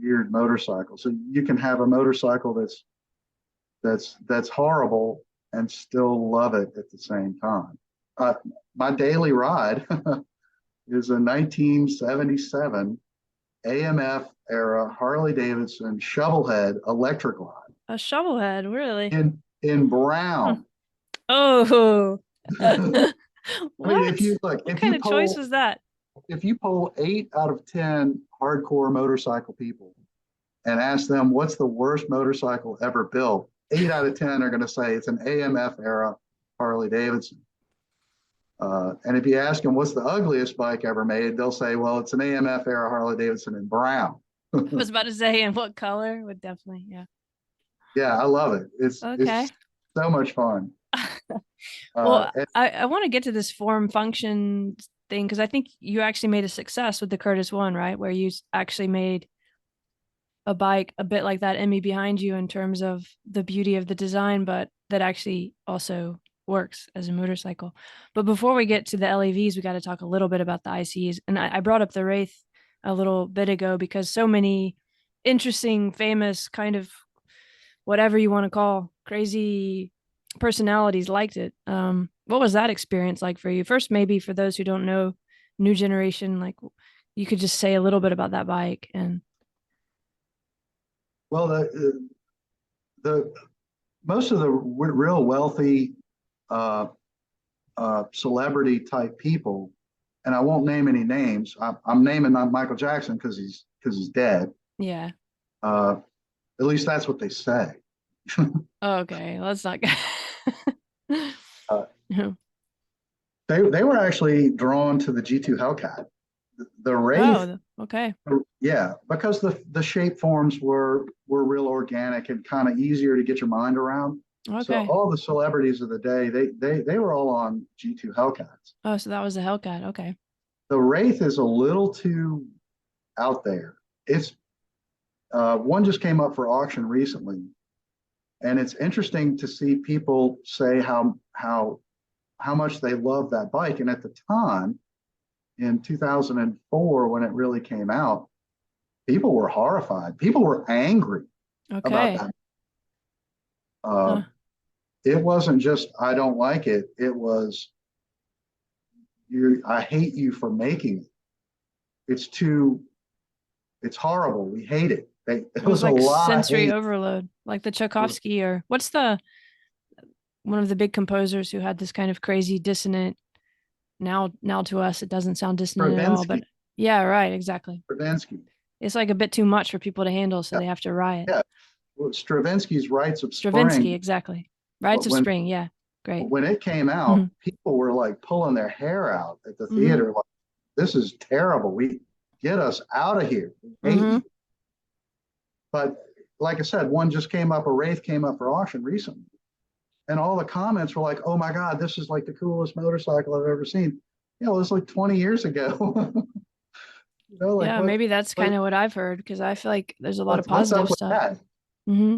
weird motorcycles. So you can have a motorcycle that's horrible and still love it at the same time. My daily ride is a 1977 AMF era Harley Davidson shovelhead electric line A shovelhead, really? in brown. Oh, I mean, if what? you look, What kind of choice was that? if you poll 8 out of 10 hardcore motorcycle people and ask them what's the worst motorcycle ever built, 8 out of 10 are going to say it's an AMF era Harley Davidson. And if you ask them what's the ugliest bike ever made, they'll say, well, it's an AMF era Harley Davidson in brown. I was about to say, in what color? Would definitely, yeah. Yeah, I love it. It's Okay. so much fun. Well, And, I want to get to this form function thing because I think you actually made a success with the Curtis one, right? Where you actually made a bike a bit like that Emmy behind you in terms of the beauty of the design, but that actually also works as a motorcycle. But before we get to the LEVs, we got to talk a little bit about the ICs. And I brought up the Wraith a little bit ago because so many interesting, famous, kind of whatever you want to call crazy personalities liked it. What was that experience like for you? First, maybe for those who don't know, new generation, like you could just say a little bit about that bike and well, the most of the real wealthy uh, celebrity type people, and I won't name any names. I'm naming not Michael Jackson because he's dead. yeah. Uh, at least that's what they say. Okay, let's not go. Uh, they were actually drawn to the G2 Hellcat. The Wraith, Oh, okay. yeah, because the shape forms were real organic and kind of easier to get your mind around. So Okay. all the celebrities of the day, they were all on G2 Hellcats. Oh, so that was a Hellcat. Okay. The Wraith is a little too out there. It's one just came up for auction recently, and it's interesting to see people say how much they love that bike. And at the time, in 2004, when it really came out, people were horrified. People were angry about Okay. that. Uh, Huh. it wasn't just I don't like it. It was I hate you for making it. It's too. It's horrible. We hate it. It It was was a like lot of sensory hate. overload, like the Tchaikovsky or what's the one of the big composers who had this kind of crazy dissonant now to us it doesn't sound dissonant at all, Stravinsky. but yeah, right, exactly. Stravinsky. It's like a bit too much for people to handle, so Yeah, they have to riot. yeah. Well, Stravinsky's Rites of Stravinsky, Spring. exactly. Rites of When Spring, yeah. Great. when it came Mm-hmm. out, people were like pulling their hair out at the Mm-hmm. theater. Like, this is terrible. We get us out of here. We hate Mm-hmm. you. But like I said, one just came up. A Wraith came up for auction recently, and all the comments were like, "Oh my God, this is like the coolest motorcycle I've ever seen." You know, it was like 20 years ago. Like Yeah, maybe that's what kind of what I've heard because I feel like there's a lot of what's up positive with stuff. that? Mm-hmm.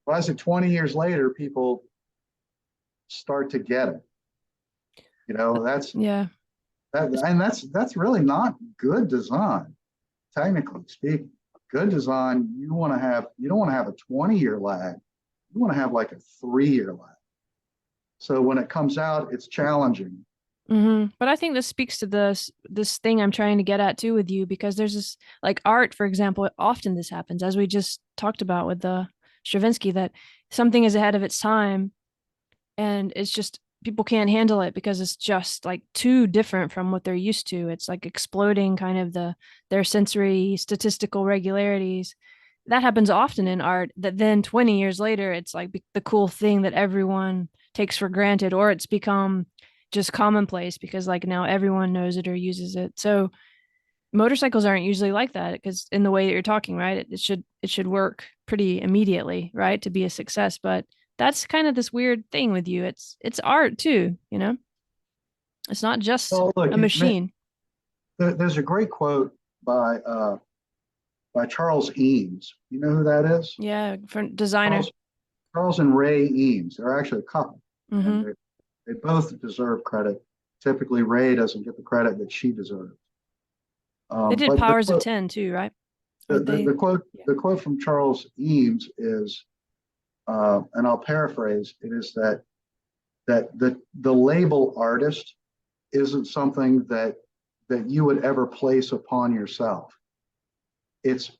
Why is it 20 years later people start to get it? That's Yeah. And that's really not good design, technically speaking. Good design, you don't want to have a 20-year lag. You want to have like a 3-year lag. So when it comes out, it's challenging. But I think this speaks to this thing I'm trying to get at too with you, because there's this like art, for example, often this happens, as we just talked about with the Stravinsky, that something is ahead of its time, and it's just people can't handle it because it's just like too different from what they're used to. It's like exploding kind of their sensory statistical regularities. That happens often in art, that then 20 years later it's like the cool thing that everyone takes for granted, or it's become just commonplace because like now everyone knows it or uses it. So motorcycles aren't usually like that, because in the way that you're talking, right, it should work pretty immediately, right, to be a success. But that's kind of this weird thing with you. It's art too, you know. It's not just Oh, look, a machine. there's a great quote by Charles Eames. You know who that is? Yeah, for designer. Charles Charles and Ray Eames. They're actually a couple, and Mm-hmm. they both deserve credit. Typically, Ray doesn't get the credit that she deserves. They did But Powers of 10 too, right? Or they, yeah. the quote from Charles Eames is, and I'll paraphrase, it is that the label artist isn't something that you would ever place upon yourself. It's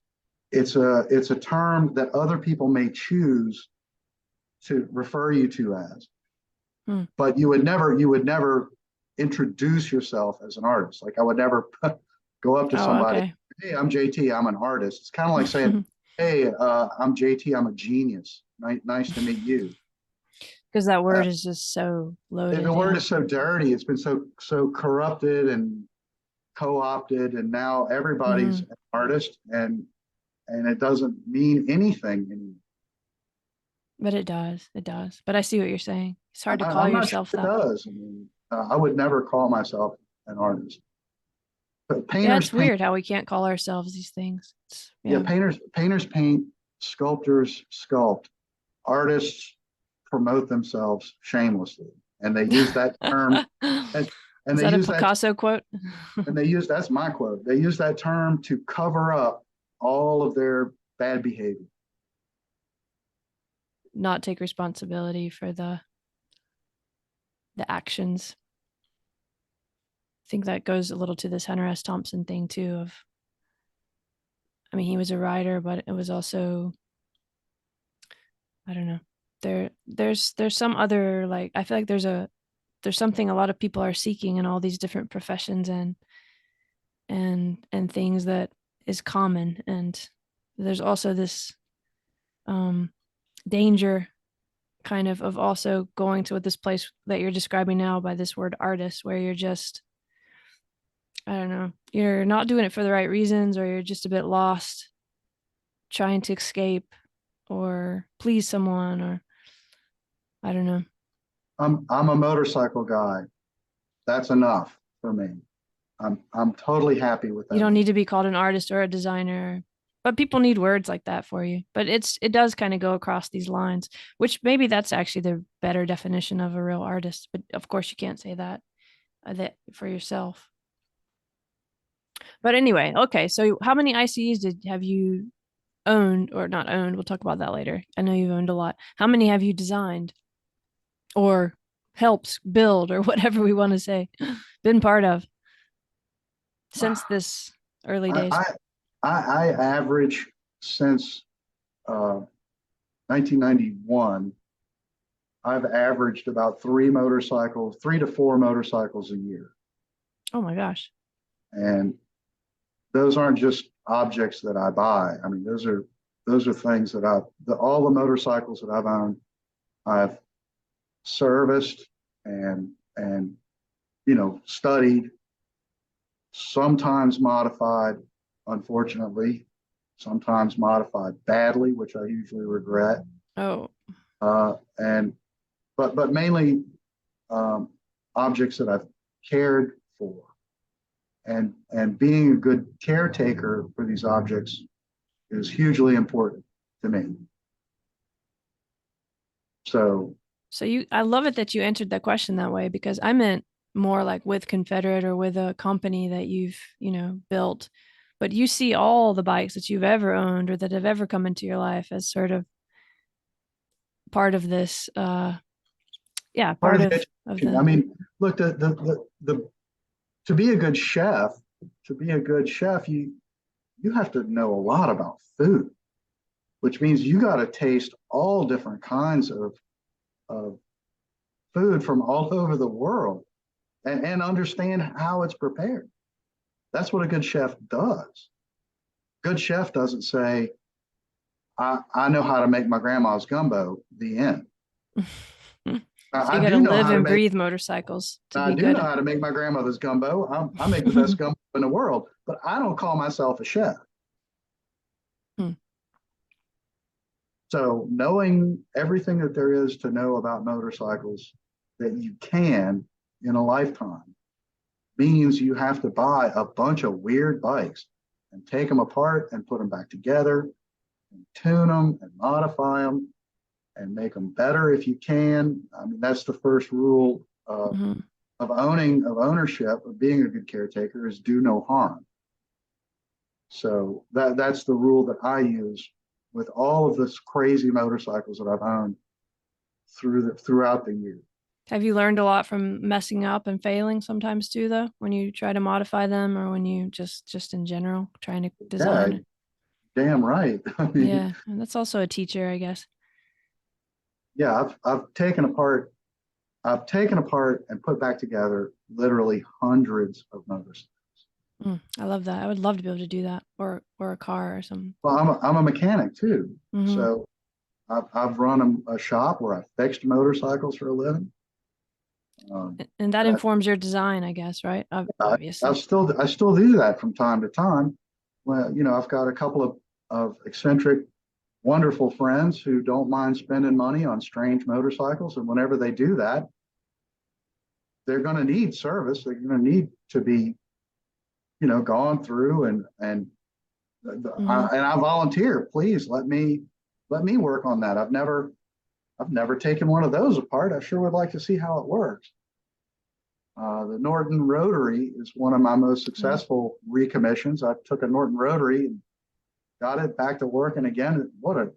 it's a term that other people may choose to refer you to as, Hmm. but you would never introduce yourself as an artist. Like I would never go up to Oh, somebody, okay. hey, I'm JT, I'm an artist. It's kind of like saying, hey, I'm JT, I'm a genius. Nice to meet you. Because that Uh, word is just so the loaded. word Yeah. is so dirty. It's been so corrupted and co-opted, and now everybody's Mm-hmm. an artist, and it doesn't mean anything anymore. But it does. It does. But I see what you're saying. It's hard to call I'm not sure yourself it that. does. I mean, I would never call myself an artist. But Yeah, painters it's paint. weird how we can't call ourselves these things. Yeah, Yeah. painters paint. Sculptors sculpt. Artists promote themselves shamelessly, and they use that term. And, and Is they that a use that. Picasso quote? And they use that's my quote. They use that term to cover up all of their bad behavior. Not take responsibility for the actions. I think that goes a little to this Hunter S. Thompson thing too. Of, I mean, he was a writer, but it was also, I don't know. There's some other, like, I feel like there's something a lot of people are seeking in all these different professions and things that is common. And there's also this um danger kind of also going to this place that you're describing now by this word artist, where you're just, I don't know, you're not doing it for the right reasons, or you're just a bit lost trying to escape or please someone, or I don't know. I'm a motorcycle guy. That's enough for me. I'm totally happy with You that. don't need to be called an artist or a designer, but people need words like that for you. But it does kind of go across these lines, which maybe that's actually the better definition of a real artist. But of course, you can't say that for yourself. But anyway, okay. So how many ICEs did have you owned, or not owned? We'll talk about that later. I know you've owned a lot. How many have you designed or helped build, or whatever we want to say, been part of since this early I days? I, I average since uh, 1991. I've averaged about 3 to 4 motorcycles a year, Oh my gosh. and those aren't just objects that I buy. I mean, those are things that all the motorcycles that I've owned, I've serviced and studied, sometimes modified, unfortunately, sometimes modified badly, which I usually regret. Oh, And but mainly um, objects that I've cared for, and being a good caretaker for these objects is hugely important to me. So so I love it that you answered that question that way, because I meant more like with Confederate or with a company that you've, built. But you see all the bikes that you've ever owned or that have ever come into your life as sort of part of this, yeah, Part part of the of education. I the, mean, look, the to be a good chef, you have to know a lot about food, which means you got to taste all different kinds of food from all over the world and understand how it's prepared. That's what a good chef does. Good chef doesn't say, I know how to make my grandma's gumbo, the end. so I you got to do know live how to and make breathe motorcycles to I be do know good. how to make my grandmother's gumbo. I make the best gumbo in the world, but I don't call myself a chef. Hmm. So knowing everything that there is to know about motorcycles that you can in a lifetime means you have to buy a bunch of weird bikes and take them apart and put them back together and tune them and modify them and make them better if you can. I mean, that's the first rule Mm-hmm. of ownership, of being a good caretaker, is do no harm. So that's the rule that I use with all of this crazy motorcycles that I've owned throughout the year. Have you learned a lot from messing up and failing sometimes too, though, when you try to modify them or when you just in general trying to Yeah, design it? damn right. I mean, Yeah, and that's also a teacher, I guess. yeah, I've taken apart and put back together literally hundreds of motorcycles. I love that. I would love to be able to do that, or a car or something. Well, I'm a mechanic too, Hmm. so I've run a shop where I fixed motorcycles for a living. And that I, informs your design, I guess, right? I, Obviously. I still do that from time to time. Well, I've got a couple of eccentric, wonderful friends who don't mind spending money on strange motorcycles, and whenever they do that, they're going to need service. They're going to need to be, gone through Hmm. and I volunteer. Please let me work on that. I've never taken one of those apart. I sure would like to see how it works. The Norton Rotary is one of my most Yeah. successful recommissions. I took a Norton Rotary and got it back to working again. What an Oof.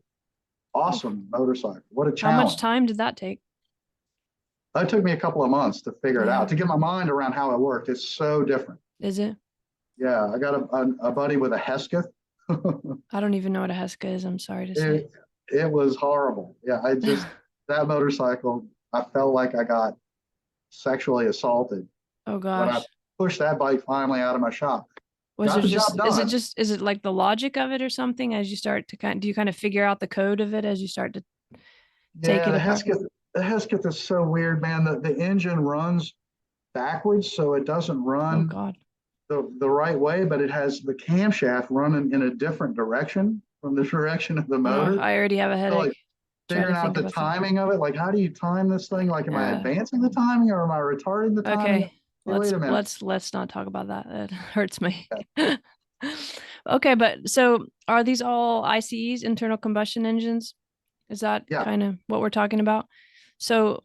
awesome motorcycle. What a How much challenge. time did that take? It took me a couple of months to figure it Yeah. out, to get my mind around how it worked. It's so different. Is it? Yeah, I got a buddy with a Hesketh. I don't even know what a Heska is. I'm sorry to say. it, it was horrible. Yeah, that motorcycle, I felt like I got sexually assaulted Oh when I gosh. pushed that bike finally out of my shop. Was Got there the job just done. is it like the logic of it or something as you start to do you kind of figure out the code of it as you start to take Yeah, it apart? The Hesketh is so weird, man. The engine runs backwards, so it doesn't Oh run God. the right way, but it has the camshaft running in a different direction from the direction of the Oh, motor. I already have a So headache. like Try to figuring out think the about that. timing of it, like how do you time this thing? Like, am I Yeah. advancing the timing or am I retarding the timing? Okay. Hey, wait a minute. Let's not talk about that. It hurts me. Okay, but so are these all ICEs, internal combustion engines? Is that Yeah, kind of what we're talking about? So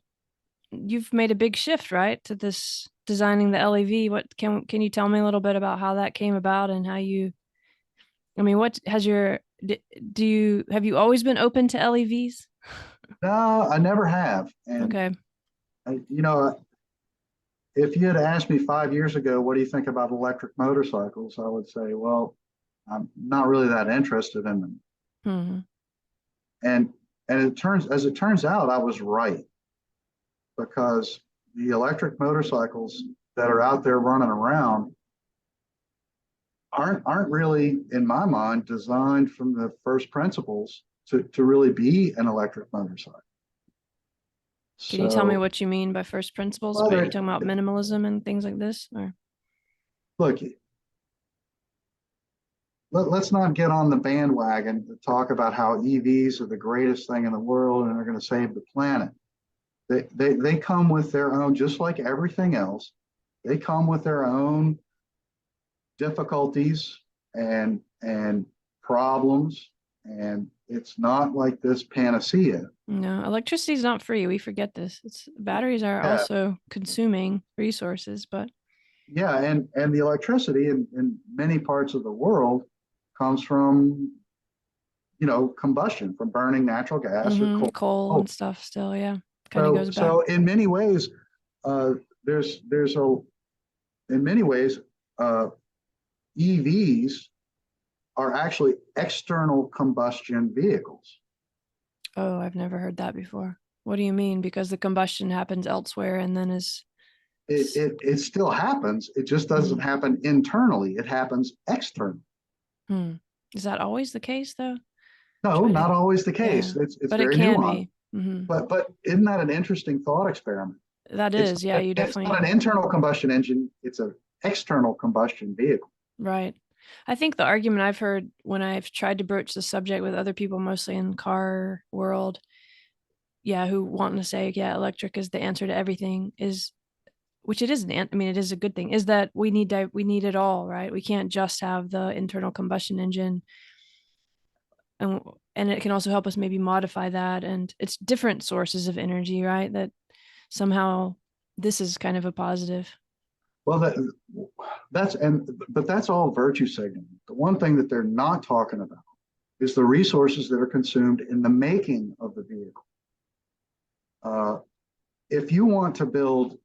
you've made a big shift, right, to this designing the LEV. What can you tell me a little bit about how that came about and how you, I mean, what has your do you have you always been open to LEVs? no, I never have. And Okay. if you had asked me 5 years ago, what do you think about electric motorcycles? I would say, well, I'm not really that interested in them. Hmm. And as it turns out, I was right, because the electric motorcycles that are out there running around aren't really, in my mind, designed from the first principles to really be an electric motorcycle. Can you tell me So, what you mean by first principles? well, Are you talking about minimalism and things like this? Or look, let's not get on the bandwagon to talk about how EVs are the greatest thing in the world and are going to save the planet. They come with their own, just like everything else, they come with their own difficulties and problems, and It's not like this panacea. No, electricity is not free. We forget this. It's batteries are Yeah, also consuming resources, but yeah, and the electricity in many parts of the world comes from, combustion, from burning natural gas or coal. coal Oh, and stuff still, yeah. Kind of so goes back. so in many ways, uh, there's a in many ways, EVs are actually external combustion vehicles. Oh, I've never heard that before. What do you mean? Because the combustion happens elsewhere and then is It still happens. It just doesn't mm, happen internally. It happens externally. hmm. Is that always the case though? No, Trying to, not always the yeah, case. It's but it very can nuanced. be. Hmm. But isn't that an interesting thought experiment? That It's is, yeah, you it's not definitely an internal combustion engine. It's an external combustion vehicle. right. I think the argument I've heard when I've tried to broach the subject with other people, mostly in the car world, yeah, who want to say, yeah, electric is the answer to everything, is which it is I mean, it is a good thing, is that we need it all, right? We can't just have the internal combustion engine, and it can also help us maybe modify that, and it's different sources of energy, right? That somehow this is kind of a positive. Well, but that's all virtue signaling. The one thing that they're not talking about is the resources that are consumed in the making of the vehicle. Uh, if you want to build,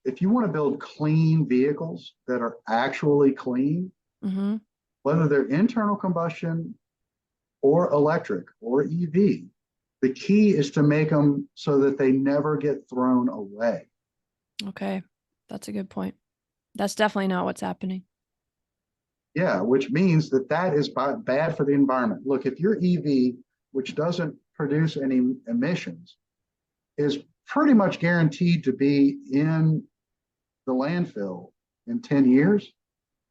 if you want to build clean vehicles that are actually clean, Mm-hmm. whether they're internal combustion or electric or EV, the key is to make them so that they never get thrown away. Okay, that's a good point. That's definitely not what's happening. Yeah, which means that that is bad for the environment. Look, if your EV, which doesn't produce any emissions, is pretty much guaranteed to be in the landfill in 10 years,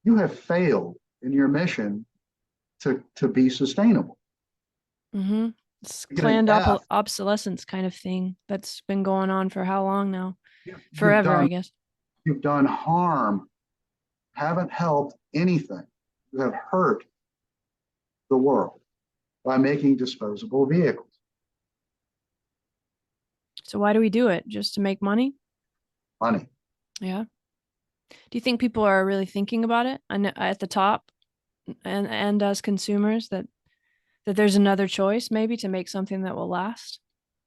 you have failed in your mission to be sustainable. Mm-hmm. It's You get an planned F. obsolescence kind of thing that's been going on for how long now? You've Forever, I done guess. you've done harm, haven't helped anything. You have hurt the world by making disposable vehicles. So why do we do it? Just to make money? Money. Yeah. Do you think people are really thinking about it and at the top and as consumers that there's another choice maybe to make something that will last?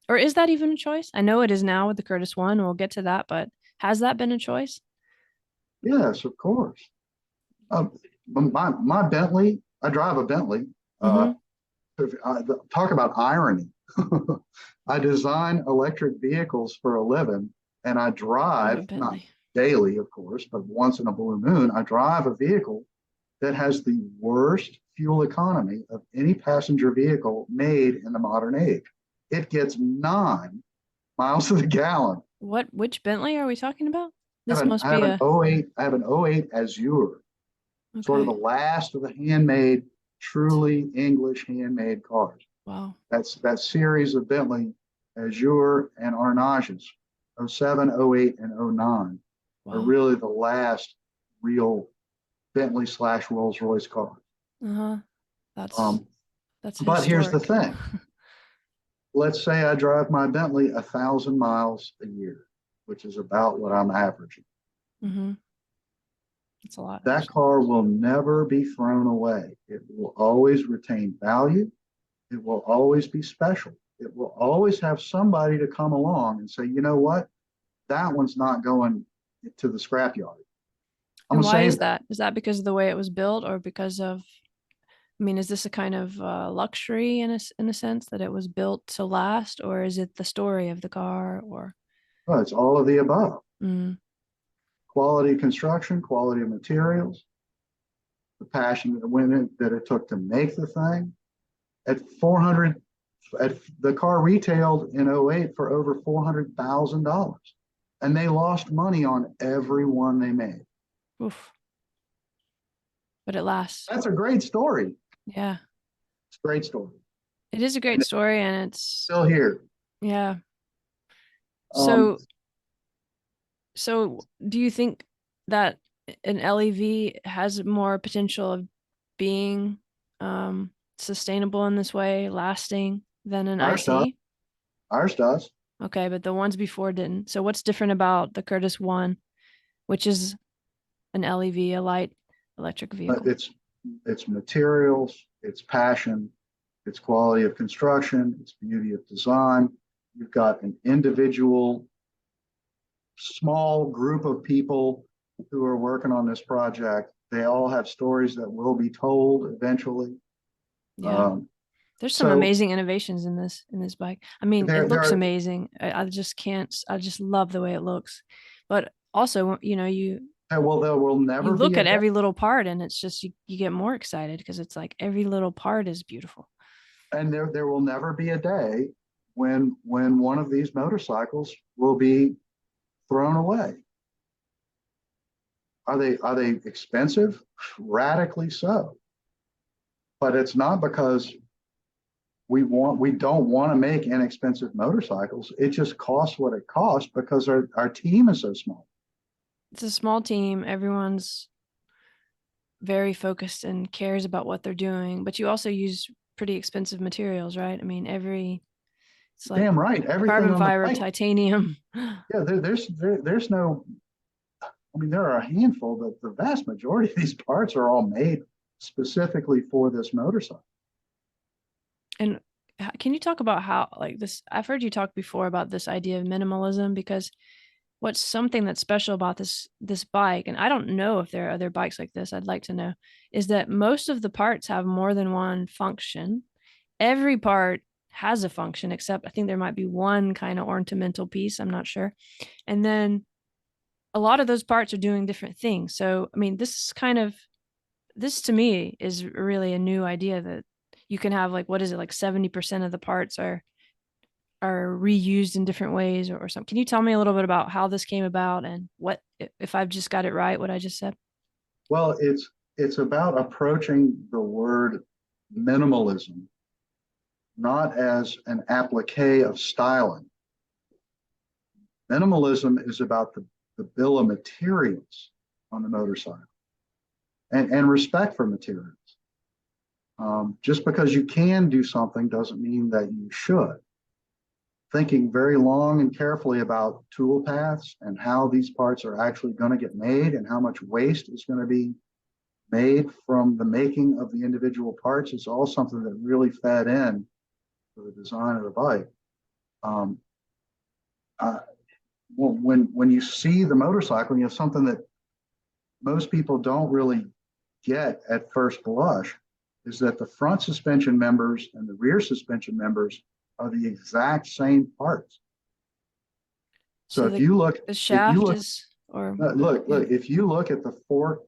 Or is that even a choice? I know it is now with the Curtis one. We'll get to that, but has that been a choice? Yes, of course. Um, my Bentley, I drive a Bentley. Uh, Mm-hmm. Talk about irony. I design electric vehicles for a living, and I Drive a drive, not Bentley. daily, of course, but once in a blue moon, I drive a vehicle that has the worst fuel economy of any passenger vehicle made in the modern age. It gets 9 miles to the gallon. Which Bentley are we talking about? This I must have be an a '08. I have an '08 Azure, sort of the okay. last of the handmade, truly English handmade cars. Wow. That's that series of Bentley Azure and Arnages, '07, '08, and '09 are Wow. really the last real Bentley slash Rolls Royce cars. Uh-huh. That's Um, that's but here's the historic. thing. Let's say I drive my Bentley 1,000 miles a year, which is about what I'm averaging. Mm-hmm. That's a lot, That actually. car will never be thrown away. It will always retain value. It will always be special. It will always have somebody to come along and say, you know what? That one's not going to the scrapyard. I'm And going to why save is that. that? Is that because of the way it was built or because of, I mean, is this a kind of luxury in a sense that it was built to last, or is it the story of the car or Well, it's all of the above. mm, Quality construction, quality of materials, the passion that went in, that it took to make the thing. At 400, the car retailed in '08 for over $400,000. And they lost money on every one they made. oof, but it lasts. That's a great story. Yeah. It's a great story. It is a And great it's story and it's still here. yeah. Um, So do you think that an LEV has more potential of being sustainable in this way, lasting than an Ours does. IC? Ours does. Okay, but the ones before didn't. So what's different about the Curtis One, which is an LEV, a light electric But vehicle? it's materials, it's passion, it's quality of construction, it's beauty of design. You've got an individual, small group of people who are working on this project. They all have stories that will be told eventually. Yeah. Um, There's some so amazing innovations in this bike. I mean, it there looks are, amazing. I just can't. I just love the way it looks. But also, you know, there will you never be look a at day, every little part, and it's just you get more excited because it's like every little part is beautiful. and there will never be a day when one of these motorcycles will be thrown away. Are they expensive? Radically so. But it's not because we don't want to make inexpensive motorcycles. It just costs what it costs because our team is so small. It's a small team. Everyone's very focused and cares about what they're doing, but you also use pretty expensive materials, right? I mean, it's like Damn right. Everything carbon on the fiber, bike. titanium. Yeah, there's no. I mean, there are a handful, but the vast majority of these parts are all made specifically for this motorcycle. And can you talk about how, like this? I've heard you talk before about this idea of minimalism because what's something that's special about this bike, and I don't know if there are other bikes like this, I'd like to know, is that most of the parts have more than one function. Every part has a function, except I think there might be one kind of ornamental piece. I'm not sure. And then a lot of those parts are doing different things. So, I mean, this to me is really a new idea that you can have like, what is it, like 70% of the parts are reused in different ways or something. Can you tell me a little bit about how this came about and what, if I've just got it right, what I just said? Well, it's about approaching the word minimalism not as an applique of styling. Minimalism is about the bill of materials on the motorcycle and respect for materials. Just because you can do something doesn't mean that you should. Thinking very long and carefully about tool paths and how these parts are actually going to get made and how much waste is going to be made from the making of the individual parts is all something that really fed in to the design of the bike. Um, uh, when you see the motorcycle, you have something that most people don't really get at first blush is that the front suspension members and the rear suspension members are the exact same parts. So So if you look, the if you shaft look, is, or yeah. look, if you look at the four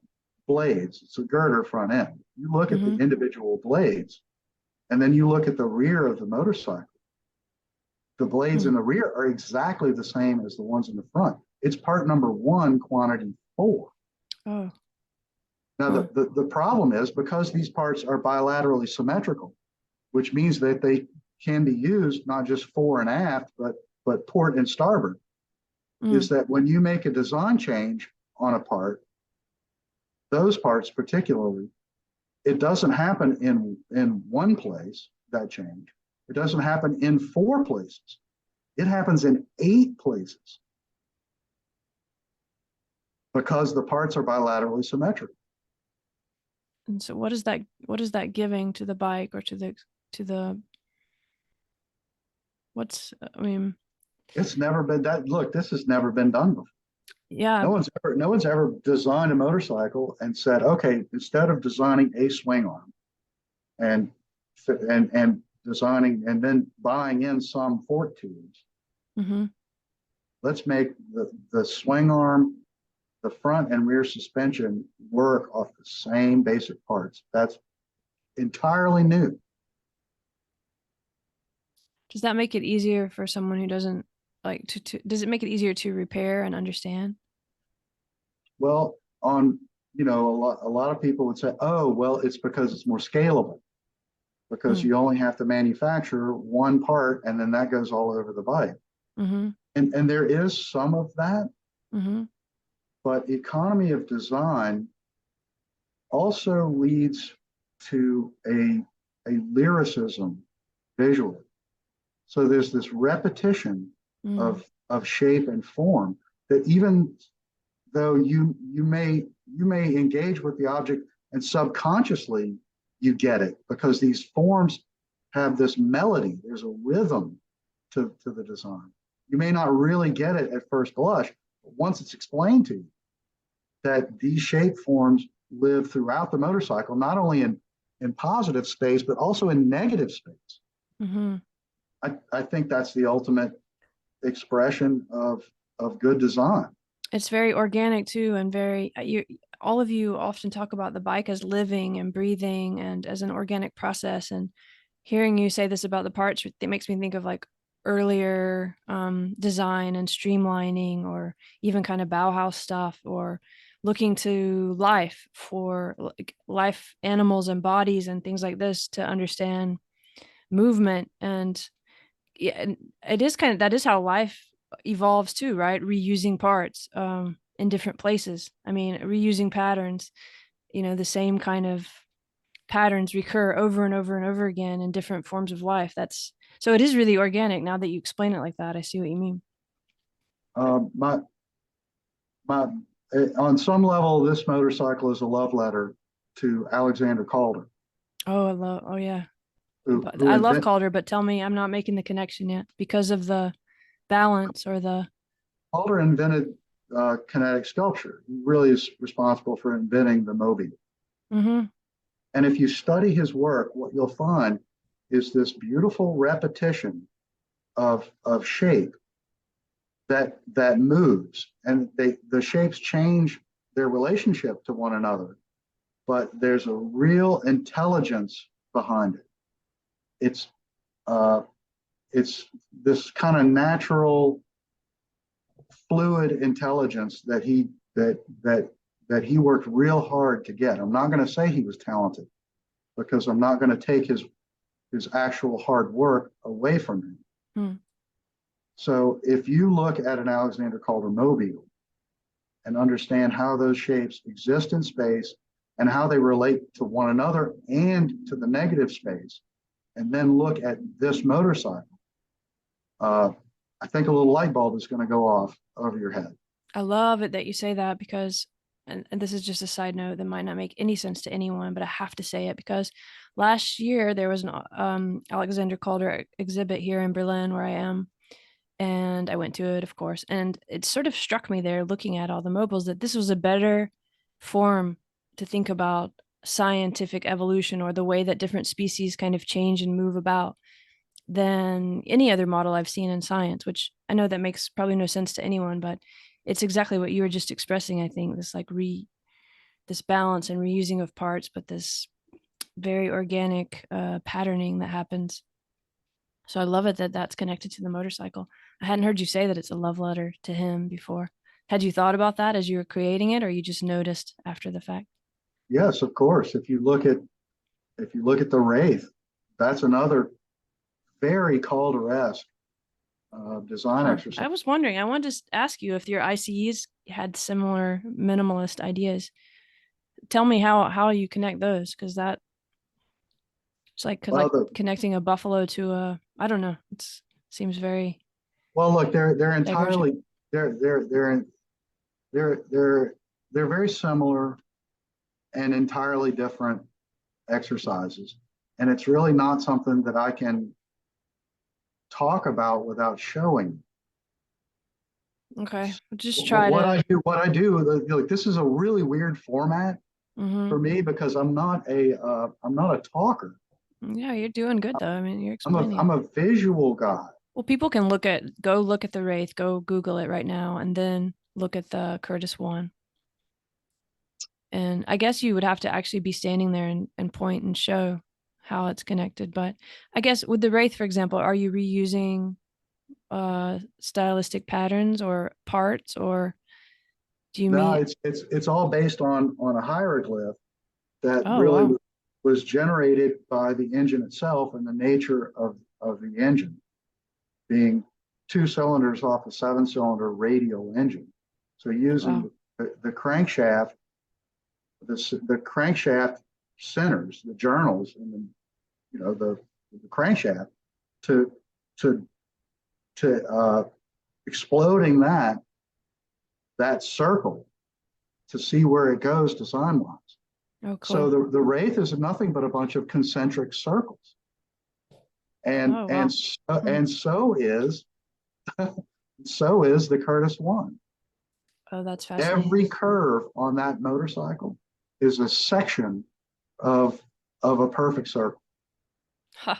blades, it's a girder front end. You look at the Mm-hmm. individual blades, and then you look at the rear of the motorcycle. The blades in the rear are exactly the same as the ones in the front. It's part number one, quantity four. Oh, Now, huh. the problem is because these parts are bilaterally symmetrical, which means that they can be used not just fore and aft, but port and starboard, is Mm. that when you make a design change on a part, those parts particularly, it doesn't happen in one place, that change. It doesn't happen in four places. It happens in 8 places because the parts are bilaterally symmetrical. And so what is that giving to the bike or to the what's I mean, It's never been that. Look, this has never been done before. yeah. No one's ever designed a motorcycle and said, okay, instead of designing a swing arm and designing and then buying in some fork tubes, Mm-hmm. let's make the swing arm, the front and rear suspension work off the same basic parts. That's entirely new. Does that make it easier for someone who doesn't like does it make it easier to repair and understand? Well, a lot of people would say, oh, well, it's because it's more scalable because Mm. you only have to manufacture one part and then that goes all over the bike. Mm-hmm. And there is some of that, Mm-hmm. but economy of design also leads to a a lyricism visually. So there's this repetition Mm. of shape and form that even though you may engage with the object and subconsciously you get it because these forms have this melody. There's a rhythm to the design. You may not really get it at first blush, but once it's explained to you that these shape forms live throughout the motorcycle, not only in positive space, but also in negative space. Mm-hmm. I think that's the ultimate expression of good design. It's very organic too, and very you. All of you often talk about the bike as living and breathing and as an organic process. And hearing you say this about the parts, it makes me think of like earlier design and streamlining, or even kind of Bauhaus stuff, or looking to life for like life animals and bodies and things like this to understand movement. And yeah, and it is kind of that is how life evolves too, right? Reusing parts in different places. I mean, reusing patterns, the same kind of patterns recur over and over and over again in different forms of life. That's so it is really organic now that you explain it like that. I see what you mean. My my on some level, this motorcycle is a love letter to Alexander Calder, Oh yeah. But who I love invent Calder, but tell me I'm not making the connection yet because of the balance or the Calder invented kinetic sculpture. He really is responsible for inventing the mobile. mm-hmm. And if you study his work, what you'll find is this beautiful repetition of shape that moves, and the shapes change their relationship to one another, but there's a real intelligence behind it. It's uh, it's this kind of natural fluid intelligence that he worked real hard to get. I'm not going to say he was talented because I'm not going to take his actual hard work away from him. Hmm. So if you look at an Alexander Calder mobile and understand how those shapes exist in space and how they relate to one another and to the negative space, and then look at this motorcycle, I think a little light bulb is going to go off over your head. I love it that you say that because, and this is just a side note that might not make any sense to anyone, but I have to say it because last year there was an Alexander Calder exhibit here in Berlin where I am, and I went to it, of course, and it sort of struck me there looking at all the mobiles that this was a better form to think about scientific evolution or the way that different species kind of change and move about than any other model I've seen in science, which I know that makes probably no sense to anyone, but it's exactly what you were just expressing. I think this like this balance and reusing of parts, but this very organic patterning that happens. So I love it that that's connected to the motorcycle. I hadn't heard you say that it's a love letter to him before. Had you thought about that as you were creating it, or you just noticed after the fact? Yes, of course. If you look at the Wraith, that's another very Calder-esque design Huh. exercise. I was wondering. I wanted to ask you if your ICEs had similar minimalist ideas. Tell me how you connect those, because that it's like Well, connecting a buffalo to a I don't know. It seems very look, they're divergent. entirely they're they're they're they're very similar and entirely different exercises, and it's really not something that I can talk about without showing. Okay, we'll just try to. What I do, like this is a really weird format Hmm. for me because I'm not a talker. Yeah, you're doing good though. I mean, you're explaining. I'm a visual guy. Well, people can go look at the Wraith, go Google it right now, and then look at the Curtis one. And I guess you would have to actually be standing there and point and show how it's connected. But I guess with the Wraith, for example, are you reusing stylistic patterns or parts, or do you No, mean? it's all based on a hieroglyph that Oh really wow. was generated by the engine itself and the nature of the engine being two cylinders off a seven-cylinder radial engine. So Wow. using the crankshaft, the crankshaft centers, the journals the crankshaft to to exploding that circle to see where it goes design-wise. Oh, cool. So the Wraith is nothing but a bunch of concentric circles. And Oh, wow. and so is the Curtis One. Oh, that's fascinating. Every curve on that motorcycle is a section of a perfect circle. Huh.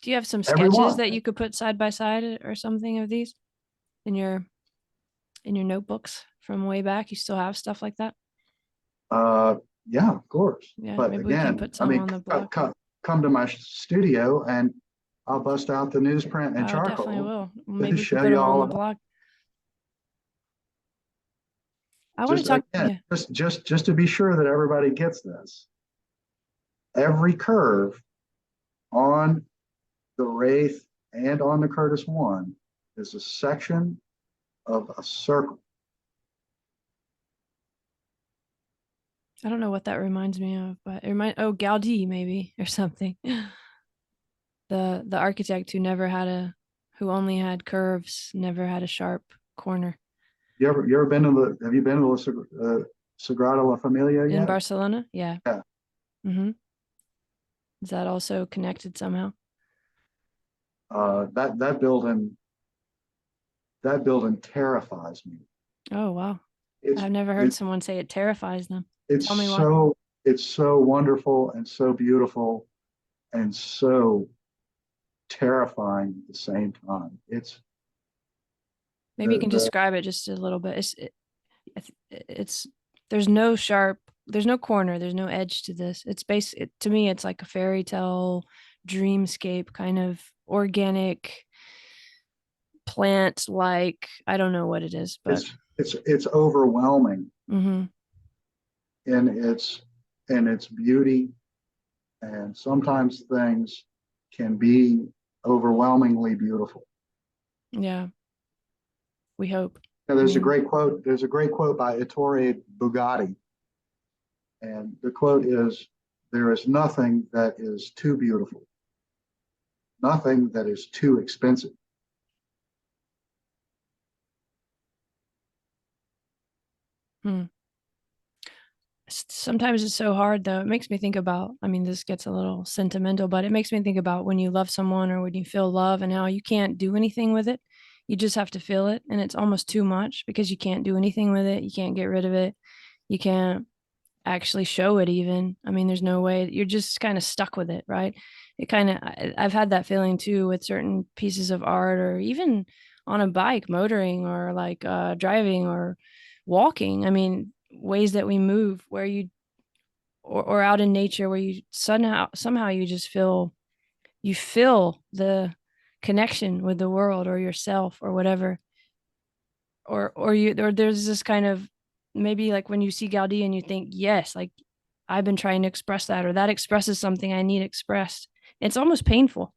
Do you have some Every sketches one. that you could put side by side or something of these in your notebooks from way back? You still have stuff like that? Yeah, of course. Yeah, But maybe we can again, put I some mean, on the blog. come to my studio and I'll bust out the newsprint and I definitely charcoal will. to Maybe we could show put you them on all the about. blog. I want to Just talk. again, Yeah. just to be sure that everybody gets this. Every curve on the Wraith and on the Curtis One is a section of a circle. I don't know what that reminds me of, but Gaudí maybe or something. The architect who only had curves, never had a sharp corner. You ever been to have you been to the Sagrada La Familia In yet? Barcelona? Yeah. Yeah. Mm-hmm. Is that also connected somehow? That building terrifies me. Oh, wow. It's I've never heard it, someone say it terrifies them. it's Tell me why. it's so wonderful and so beautiful and so terrifying at the same time. It's Maybe you can the describe it just a little bit. It's there's no corner, there's no edge to this. To me, it's like a fairy tale dreamscape kind of organic plant like, I don't know what it is, but it's overwhelming mhm. in its beauty, and sometimes things can be overwhelmingly beautiful. Yeah, we hope. Now, there's a great quote. There's a great quote by Ettore Bugatti, and the quote is, "There is nothing that is too beautiful, nothing that is too expensive." Hmm. Sometimes it's so hard though. It makes me think about, I mean, this gets a little sentimental, but it makes me think about when you love someone or when you feel love and how you can't do anything with it. You just have to feel it. And it's almost too much because you can't do anything with it. You can't get rid of it. You can't actually show it even. I mean, there's no way you're just kind of stuck with it, right? I've had that feeling too with certain pieces of art or even on a bike, motoring or like driving or walking. I mean, ways that we move where or out in nature where you somehow you just you feel the connection with the world or yourself or whatever. Or there's this kind of, maybe like when you see Gaudi and you think, yes, like I've been trying to express that, or that expresses something I need expressed. It's almost painful.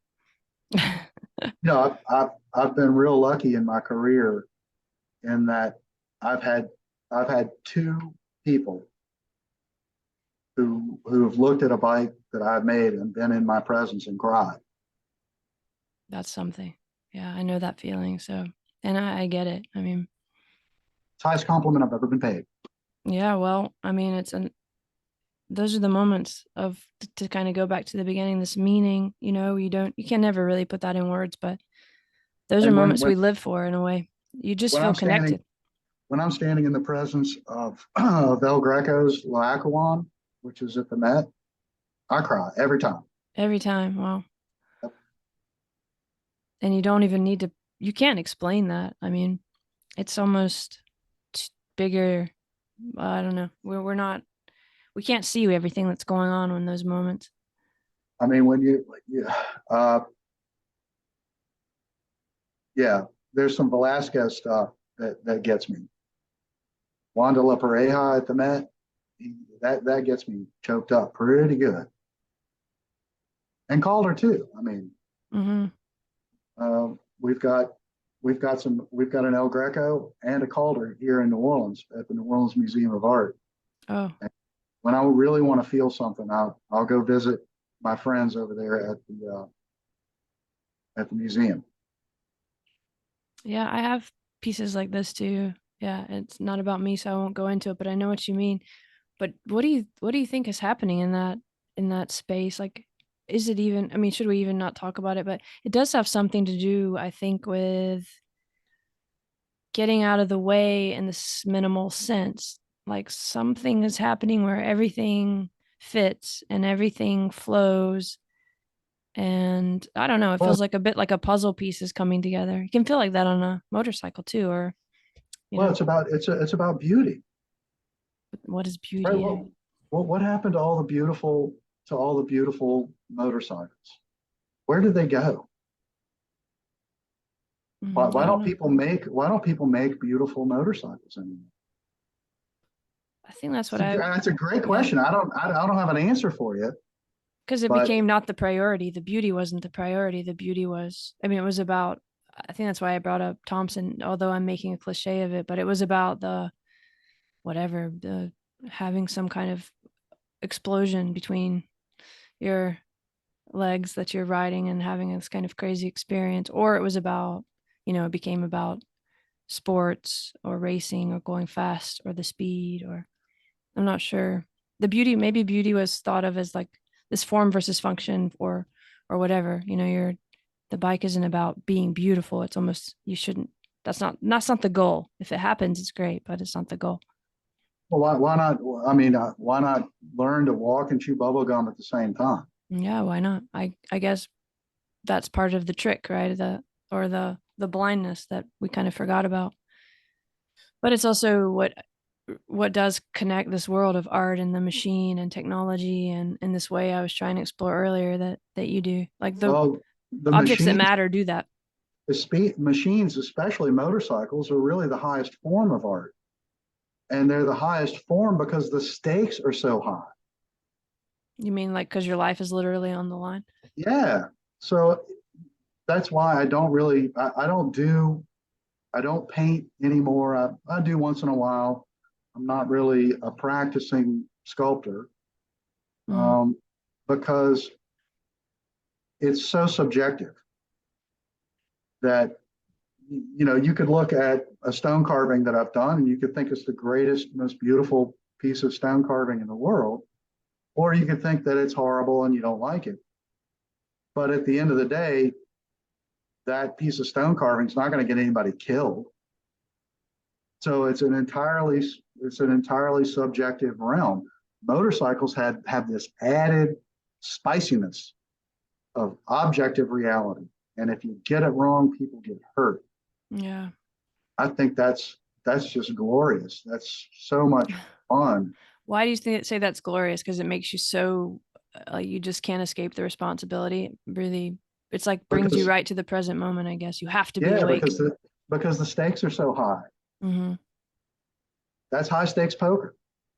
I've been real lucky in my career in that I've had I've had two people who have looked at a bike that I've made and been in my presence and cried. That's something. Yeah, I know that feeling. So, and I get it. I mean, It's the highest compliment I've ever been paid. yeah, well, I mean, those are the moments to kind of go back to the beginning, this meaning, you can never really put that in words, but those are And moments we live for in a way. You just when feel I'm standing connected. when I'm standing in the presence of El Greco's Laocoon, which is at the Met, I cry every time. Every time. Wow. And you don't even need to, you can't explain that. I mean, it's almost bigger. I don't know. We're not, we can't see everything that's going on in those moments. I mean, uh, yeah, there's some Velasquez stuff that gets me. Wanda La Pareja at the Met, that gets me choked up pretty good. And Calder too. I mean, Mm-hmm. uh, we've got we've got an El Greco and a Calder here in New Orleans at the New Orleans Museum of Art. Oh, And when I really want to feel something, I'll go visit my friends over there at the museum. Yeah, I have pieces like this too. Yeah, it's not about me, so I won't go into it, but I know what you mean. But what do you think is happening in that space? Like, is it even, I mean, should we even not talk about it? But it does have something to do, I think, with getting out of the way in this minimal sense. Like something is happening where everything fits and everything flows. And I don't know, it Well, feels like a bit like a puzzle piece is coming together. You can feel like that on a motorcycle too, or you well, know, it's about beauty, what is right? beauty? What happened to all the beautiful motorcycles? Where did they go? I don't know. Why don't people make beautiful motorcycles anymore? I think that's what I, That's a great yeah, question. I don't have an answer for you, because it but became not the priority. The beauty wasn't the priority. The beauty was, I mean, it was about, I think that's why I brought up Thompson, although I'm making a cliche of it, but it was about the whatever, the having some kind of explosion between your legs that you're riding and having this kind of crazy experience. Or it was about, it became about sports or racing or going fast or the speed, or I'm not sure. The beauty, maybe beauty was thought of as like this form versus function, or whatever. The bike isn't about being beautiful. It's almost, you shouldn't, that's not the goal. If it happens, it's great, but it's not the goal. well, why not? I mean, why not learn to walk and chew bubble gum at the same time? Yeah, why not? I guess that's part of the trick, right? The blindness that we kind of forgot about. But it's also what does connect this world of art and the machine and technology, and in this way I was trying to explore earlier that you do. Like the Well, the objects that machines, matter do that. machines, especially motorcycles, are really the highest form of art, and they're the highest form because the stakes are so high. You mean like because your life is literally on the line? Yeah, so that's why I don't paint anymore. I do once in a while. I'm not really a practicing sculptor, Mm, um, because it's so subjective that you could look at a stone carving that I've done and you could think it's the greatest, most beautiful piece of stone carving in the world, or you could think that it's horrible and you don't like it. But at the end of the day, that piece of stone carving is not going to get anybody killed. So it's an entirely subjective realm. Motorcycles have this added spiciness of objective reality, and if you get it wrong, people get hurt. yeah. I think that's just glorious. That's so much fun. Why do you say that's glorious? Because it makes you so like you just can't escape the responsibility. It really, it's like brings you Because right to the present moment. I guess you have to be yeah, awake. because the stakes are so high. Hmm. That's high stakes poker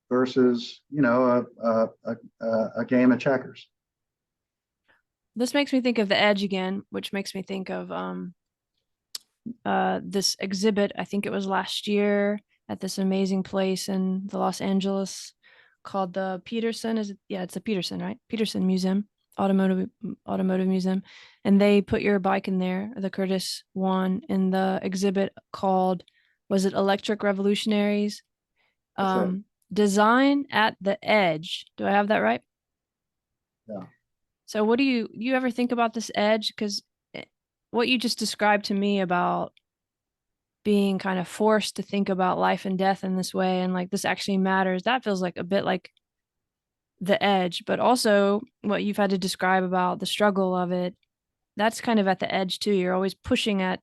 versus a game of checkers. This makes me think of the Edge again, which makes me think of this exhibit. I think it was last year at this amazing place in the Los Angeles called the Peterson. Is it? Yeah, it's the Peterson, right? Peterson Museum, automotive automotive museum, and they put your bike in there, the Curtis one, in the exhibit called, was it Electric Revolutionaries? That's it. Um, Design at the Edge. Do I have that right? Yeah. So what do you ever think about this edge? Because what you just described to me about being kind of forced to think about life and death in this way, and like this actually matters, that feels like a bit like the edge. But also what you've had to describe about the struggle of it, that's kind of at the edge too. You're always pushing at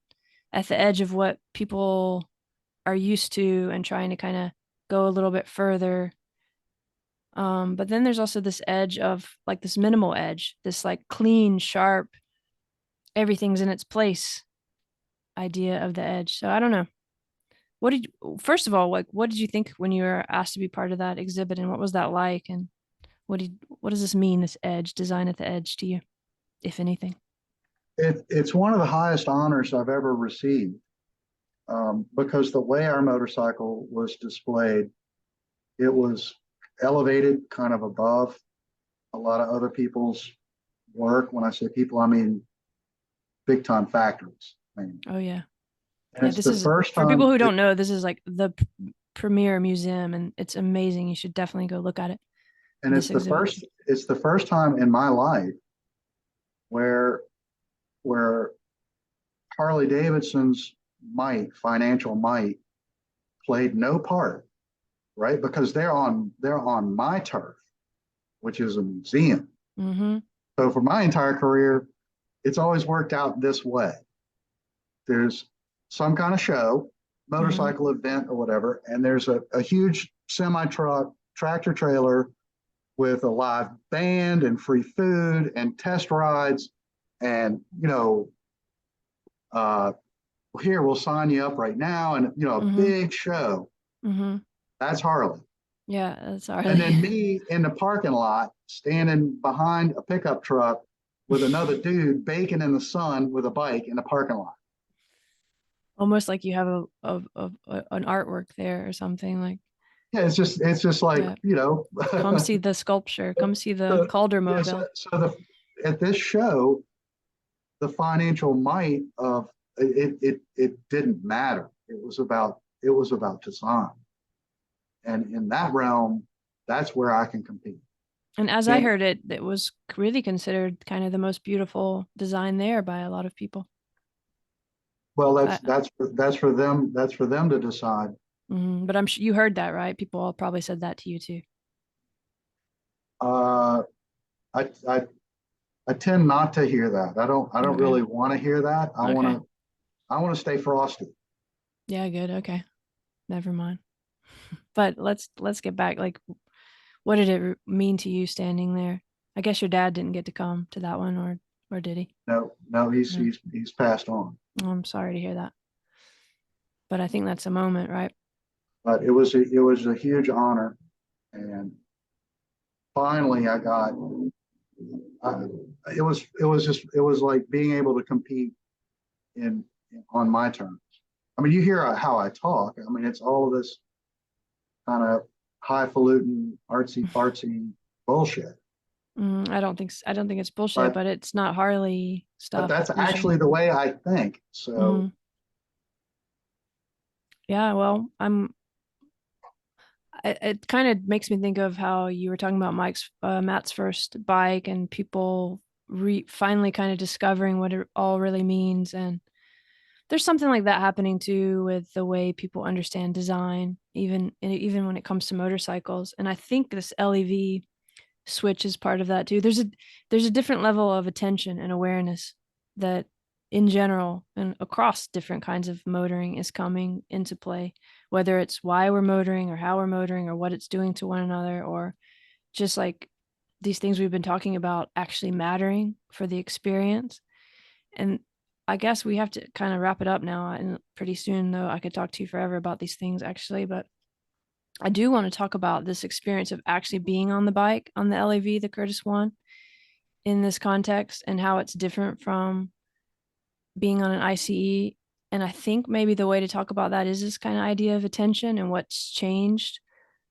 the edge of what people are used to and trying to kind of go a little bit further. But then there's also this edge of like this minimal edge, this like clean, sharp, everything's in its place idea of the edge. So I don't know. What did first of all, like what did you think when you were asked to be part of that exhibit, and what was that like, and what does this mean, this edge, design at the edge to you, if anything? It's one of the highest honors I've ever received, because the way our motorcycle was displayed, it was elevated kind of above a lot of other people's work. When I say people, I mean big time factories. I mean, Oh yeah. and Yeah, it's this the is first for people time who it, don't know, this is like the premier museum and it's amazing. You should definitely go look at it. and This exhibit. it's the first time in my life where where Harley Davidson's might, financial might, played no part, right? Because they're on my turf, which is a museum. Mm-hmm. So for my entire career, it's always worked out this way. There's some kind of show, Mm-hmm. motorcycle event or whatever, and there's a huge semi truck, tractor trailer with a live band and free food and test rides. And, uh, here, we'll sign you up right now. And, a Mm-hmm. big show. Mm-hmm. That's Harley. Yeah, that's And Harley. then me in the parking lot, standing behind a pickup truck with another dude baking in the sun with a bike in the parking lot. Almost like you have an artwork there or something like, Yeah, it's just like, yeah. you know, Come see the sculpture. Come see the so, Calder yeah, mobile. at this show, the financial might of it didn't matter. It was about design. And in that realm, that's where I can compete. And as I And heard it, it was really considered kind of the most beautiful design there by a lot of people. well, I, that's for them to decide. but I'm sure you heard that, right? People all probably said that to you too. Uh, I, I I tend not to hear that. I don't Okay. really want to hear that. Okay. I want to stay frosty. Yeah, good. Okay. Never mind. But let's get back. Like, what did it mean to you standing there? I guess your dad didn't get to come to that one, or did he? No, no, No. he's passed on. Oh, I'm sorry to hear that. But I think that's a moment, right? But it was a huge honor, and finally I got. Uh, it was like being able to compete in on my terms. I mean, you hear how I talk. I mean, it's all of this kind of highfalutin, artsy fartsy bullshit. I don't think it's bullshit, But but it's not Harley stuff that's usually. actually the way I think. So hmm Yeah, well, it kind of makes me think of how you were talking about Matt's first bike and people finally kind of discovering what it all really means. And there's something like that happening too with the way people understand design, even when it comes to motorcycles. And I think this LEV switch is part of that too. There's a different level of attention and awareness that in general and across different kinds of motoring is coming into play, whether it's why we're motoring or how we're motoring or what it's doing to one another, or just like these things we've been talking about actually mattering for the experience. And I guess we have to kind of wrap it up now. And pretty soon, though, I could talk to you forever about these things actually, but I do want to talk about this experience of actually being on the bike on the LAV, the Curtis one, in this context and how it's different from being on an ICE. And I think maybe the way to talk about that is this kind of idea of attention and what's changed.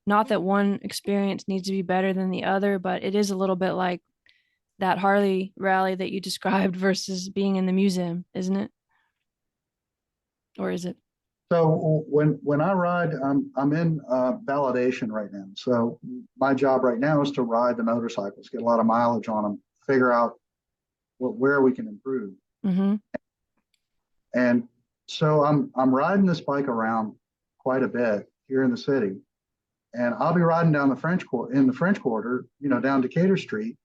Not that one experience needs to be better than the other, but it is a little bit like that Harley rally that you described versus being in the museum, isn't it? Or is it? when I ride, I'm in validation right now. So my job right now is to ride the motorcycles, get a lot of mileage on them, figure out where we can improve. Mm-hmm. And so I'm riding this bike around quite a bit here in the city, and I'll be riding down the in the French Quarter, down Decatur Street,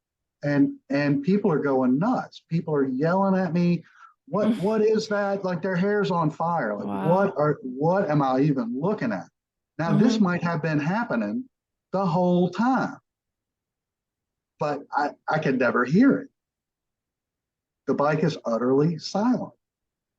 and people are going nuts. People are yelling at me. What is that? Like their hair's on fire. Like Wow. what am I even looking at? Now this Mm-hmm. might have been happening the whole time, but I could never hear it. The bike is utterly silent.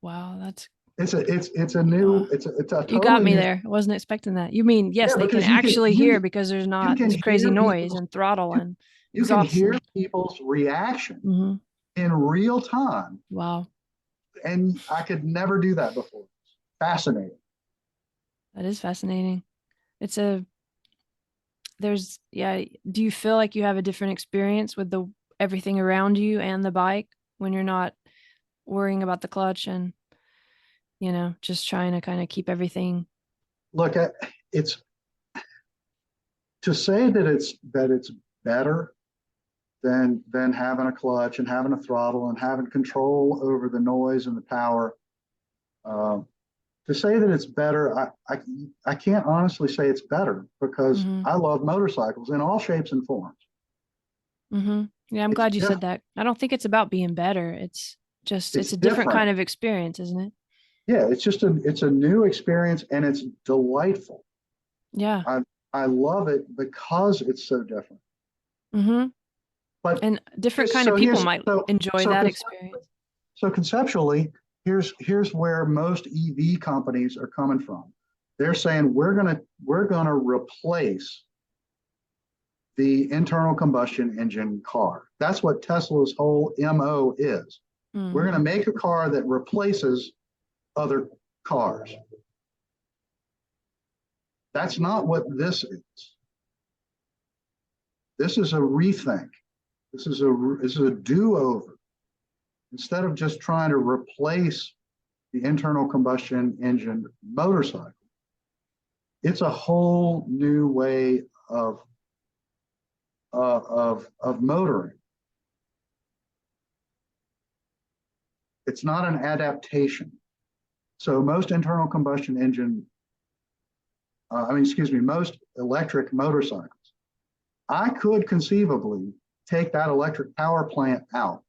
Wow. That's uh, It's a you got totally me new. there. I wasn't expecting that. You mean, yes, Yeah, they can because actually hear because there's you not can this crazy hear noise people's and throttle you, and you can exhaust hear and people's reaction hmm in real time, wow. and I could never do that before. Fascinating. That is fascinating. It's a there's yeah, do you feel like you have a different experience with the everything around you and the bike when you're not worrying about the clutch and, just trying to kind of keep everything. Look at it's to say that it's better than having a clutch and having a throttle and having control over the noise and the power. To say that it's better, I can't honestly say it's better because Mm-hmm. I love motorcycles in all shapes and forms. Mm-hmm. Yeah, I'm It's glad you said diff- that. I don't think it's about being better. It's it's a different different. kind of experience, isn't it? Yeah, it's a new experience and it's delightful. Yeah. I I love it because it's so different. Mm-hmm. But And different kind of so people here's might so enjoy so that experience. so conceptually, here's where most EV companies are coming from. They're saying we're gonna replace the internal combustion engine car. That's what Tesla's whole MO is. We're Mm. going to make a car that replaces other cars. That's not what this is. This is a rethink. This is a do-over. Instead of just trying to replace the internal combustion engine motorcycle, it's a whole new way of motoring. It's not an adaptation. So most internal combustion engine, most electric motorcycles, I could conceivably take that electric power plant out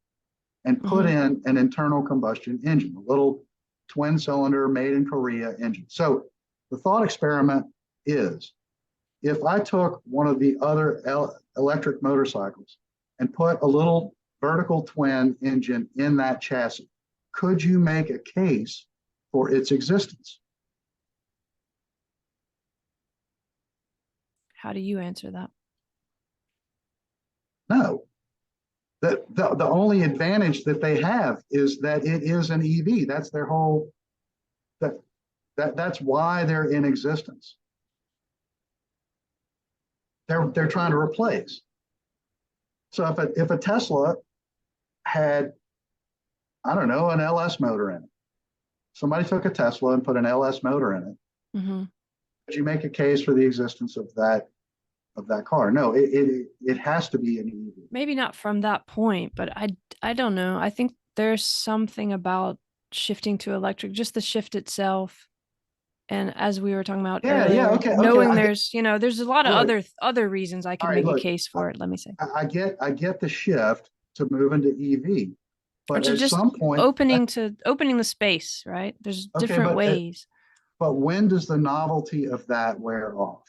and put Mm-hmm. in an internal combustion engine, a little twin cylinder made in Korea engine. So the thought experiment is if I took one of the other electric motorcycles and put a little vertical twin engine in that chassis, could you make a case for its existence? How do you answer that? No. The only advantage that they have is that it is an EV. That's their whole that that's why they're in existence. They're trying to replace. So if a Tesla had, I don't know, an LS motor in it, somebody took a Tesla and put an LS motor in it, Mm-hmm. could you make a case for the existence of that car? No, it has to be an EV. Maybe not from that point, but I don't know. I think there's something about shifting to electric, just the shift itself. And as we were talking about Yeah, earlier, okay. knowing there's a lot of Look, other reasons I all could right, make a look, case I, for it, let me say. I get the shift to move into EV, Or but to at just some point, opening the space, right? There's okay, different ways. but when does the novelty of that wear off?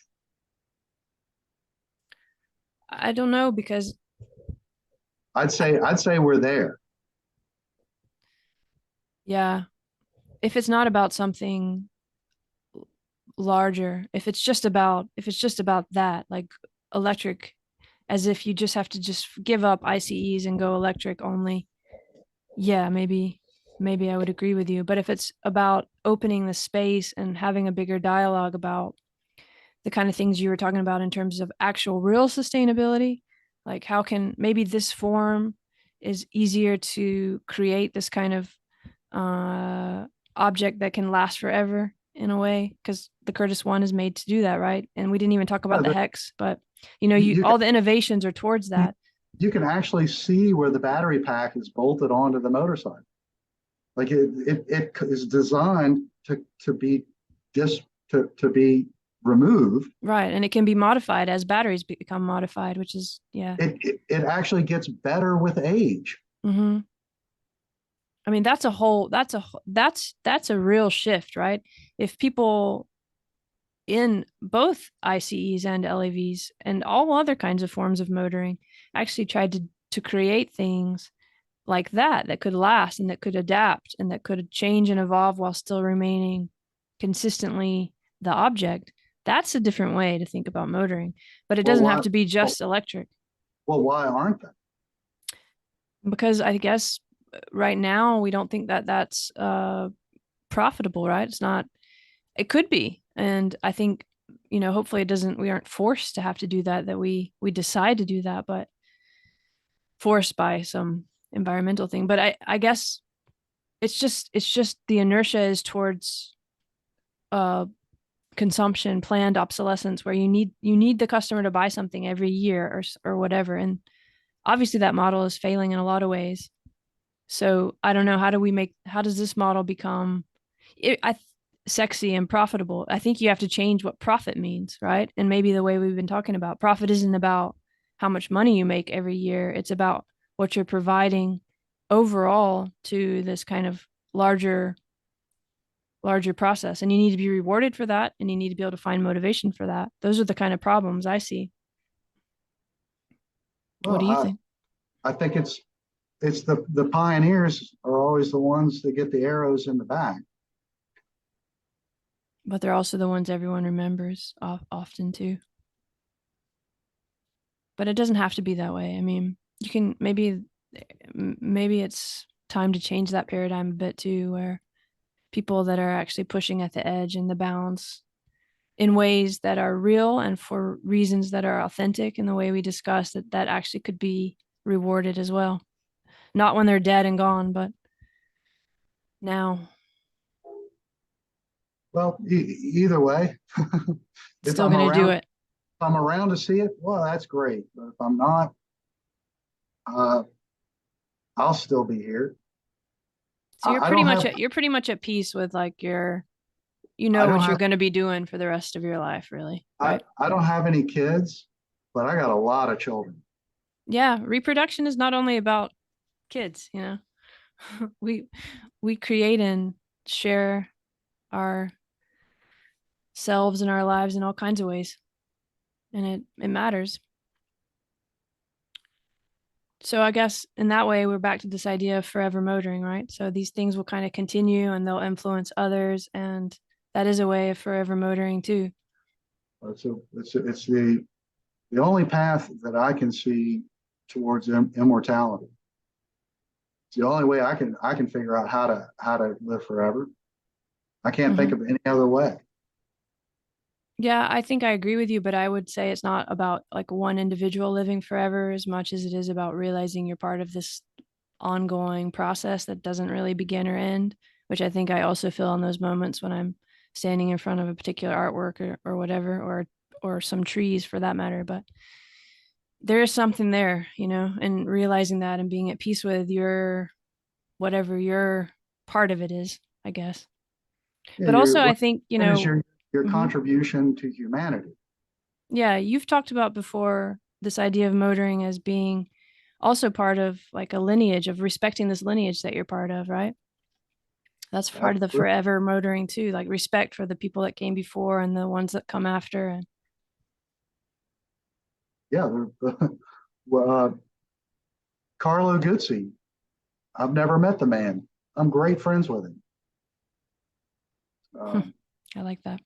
I don't know because I'd say we're there. yeah, if it's not about something larger, if it's just about that, like electric, as if you just have to just give up ICEs and go electric only. Yeah, maybe I would agree with you. But if it's about opening the space and having a bigger dialogue about the kind of things you were talking about in terms of actual real sustainability, like how can maybe this form is easier to create this kind of uh, object that can last forever in a way, because the Curtis one is made to do that, right? And we didn't even talk about the The, hex, but you, you you, can, all the innovations are towards you, that. you can actually see where the battery pack is bolted onto the motorcycle. Like it is designed to be dis to be removed. Right. And it can be modified as batteries become modified, which is, yeah. It actually gets better with age. Mm-hmm. I mean, that's a real shift, right? If people in both ICEs and LAVs and all other kinds of forms of motoring actually tried to create things like that could last and that could adapt and that could change and evolve while still remaining consistently the object. That's a different way to think about motoring, but it Well, doesn't have why? to be Well, just electric. well, why aren't they? Because I guess right now we don't think that that's profitable, right? It's not. It could be, and I think hopefully it doesn't. We aren't forced to have to do that. That we decide to do that, but forced by some environmental thing. But I guess it's just the inertia is towards uh consumption, planned obsolescence, where you need the customer to buy something every year or whatever. And obviously that model is failing in a lot of ways. So I don't know, how does this model become it, I sexy and profitable? I think you have to change what profit means, right? And maybe the way we've been talking about profit isn't about how much money you make every year. It's about what you're providing overall to this kind of larger process. And you need to be rewarded for that, and you need to be able to find motivation for that. Those are the kind of problems I see. What Well, do you think? I think it's the pioneers are always the ones that get the arrows in the back. But they're also the ones everyone remembers often too. But it doesn't have to be that way. I mean, you can maybe it's time to change that paradigm a bit too, where people that are actually pushing at the edge and the bounds in ways that are real and for reasons that are authentic in the way we discussed, that actually could be rewarded as well. Not when they're dead and gone, but now. Well, either way, if Still I'm gonna do around, it. if I'm around to see it, well, that's great. But if I'm not, uh, I'll still be here. So I don't have, you're pretty much at peace with like you I know don't what you're have, going to be doing for the rest of your life, really, right? I don't have any kids, but I got a lot of children. Yeah, reproduction is not only about kids, you know. we we create and share our selves and our lives in all kinds of ways, and it matters. So I guess in that way we're back to this idea of forever motoring, right? So these things will kind of continue and they'll influence others, and that is a way of forever motoring too. So it's the only path that I can see towards immortality. It's the only way I can figure out how to live forever. I can't think Mm-hmm. of any other way. Yeah, I think I agree with you, but I would say it's not about like one individual living forever as much as it is about realizing you're part of this ongoing process that doesn't really begin or end, which I think I also feel in those moments when I'm standing in front of a particular artwork or whatever, or some trees for that matter. But there is something there, and realizing that and being at peace with your whatever your part of it is, I guess. Yeah, But also I think, what is your mhm. contribution to humanity? Yeah, you've talked about before this idea of motoring as being also part of like a lineage of respecting this lineage that you're part of, right? That's part of the Absolutely. forever motoring too, like respect for the people that came before and the ones that come after. And Yeah, well, Carlo Guzzi. I've never met the man. I'm great friends with him. Um, I like that.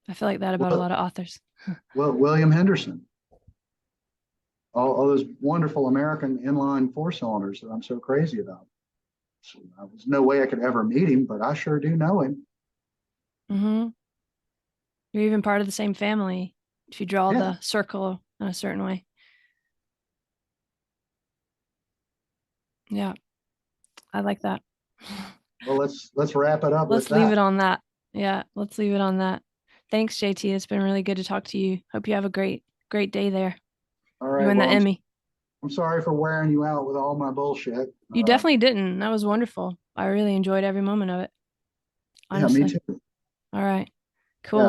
I feel like that about a lot of authors. William Henderson. All those wonderful American inline four cylinders that I'm so crazy about. So, there's no way I could ever meet him, but I sure do know him. Hmm. You're even part of the same family if you draw Yeah. the circle in a certain way. Yeah, I like that. Well, let's wrap it up with Let's leave that. it on that. Yeah, let's leave it on that. Thanks, JT. It's been really good to talk to you. Hope you have a great day there. All You right. win the Well, Emmy. I'm sorry for wearing you out with all my bullshit. You definitely didn't. That was wonderful. I really enjoyed every moment of it, Yeah, me honestly. too. All right. Cool. Yeah.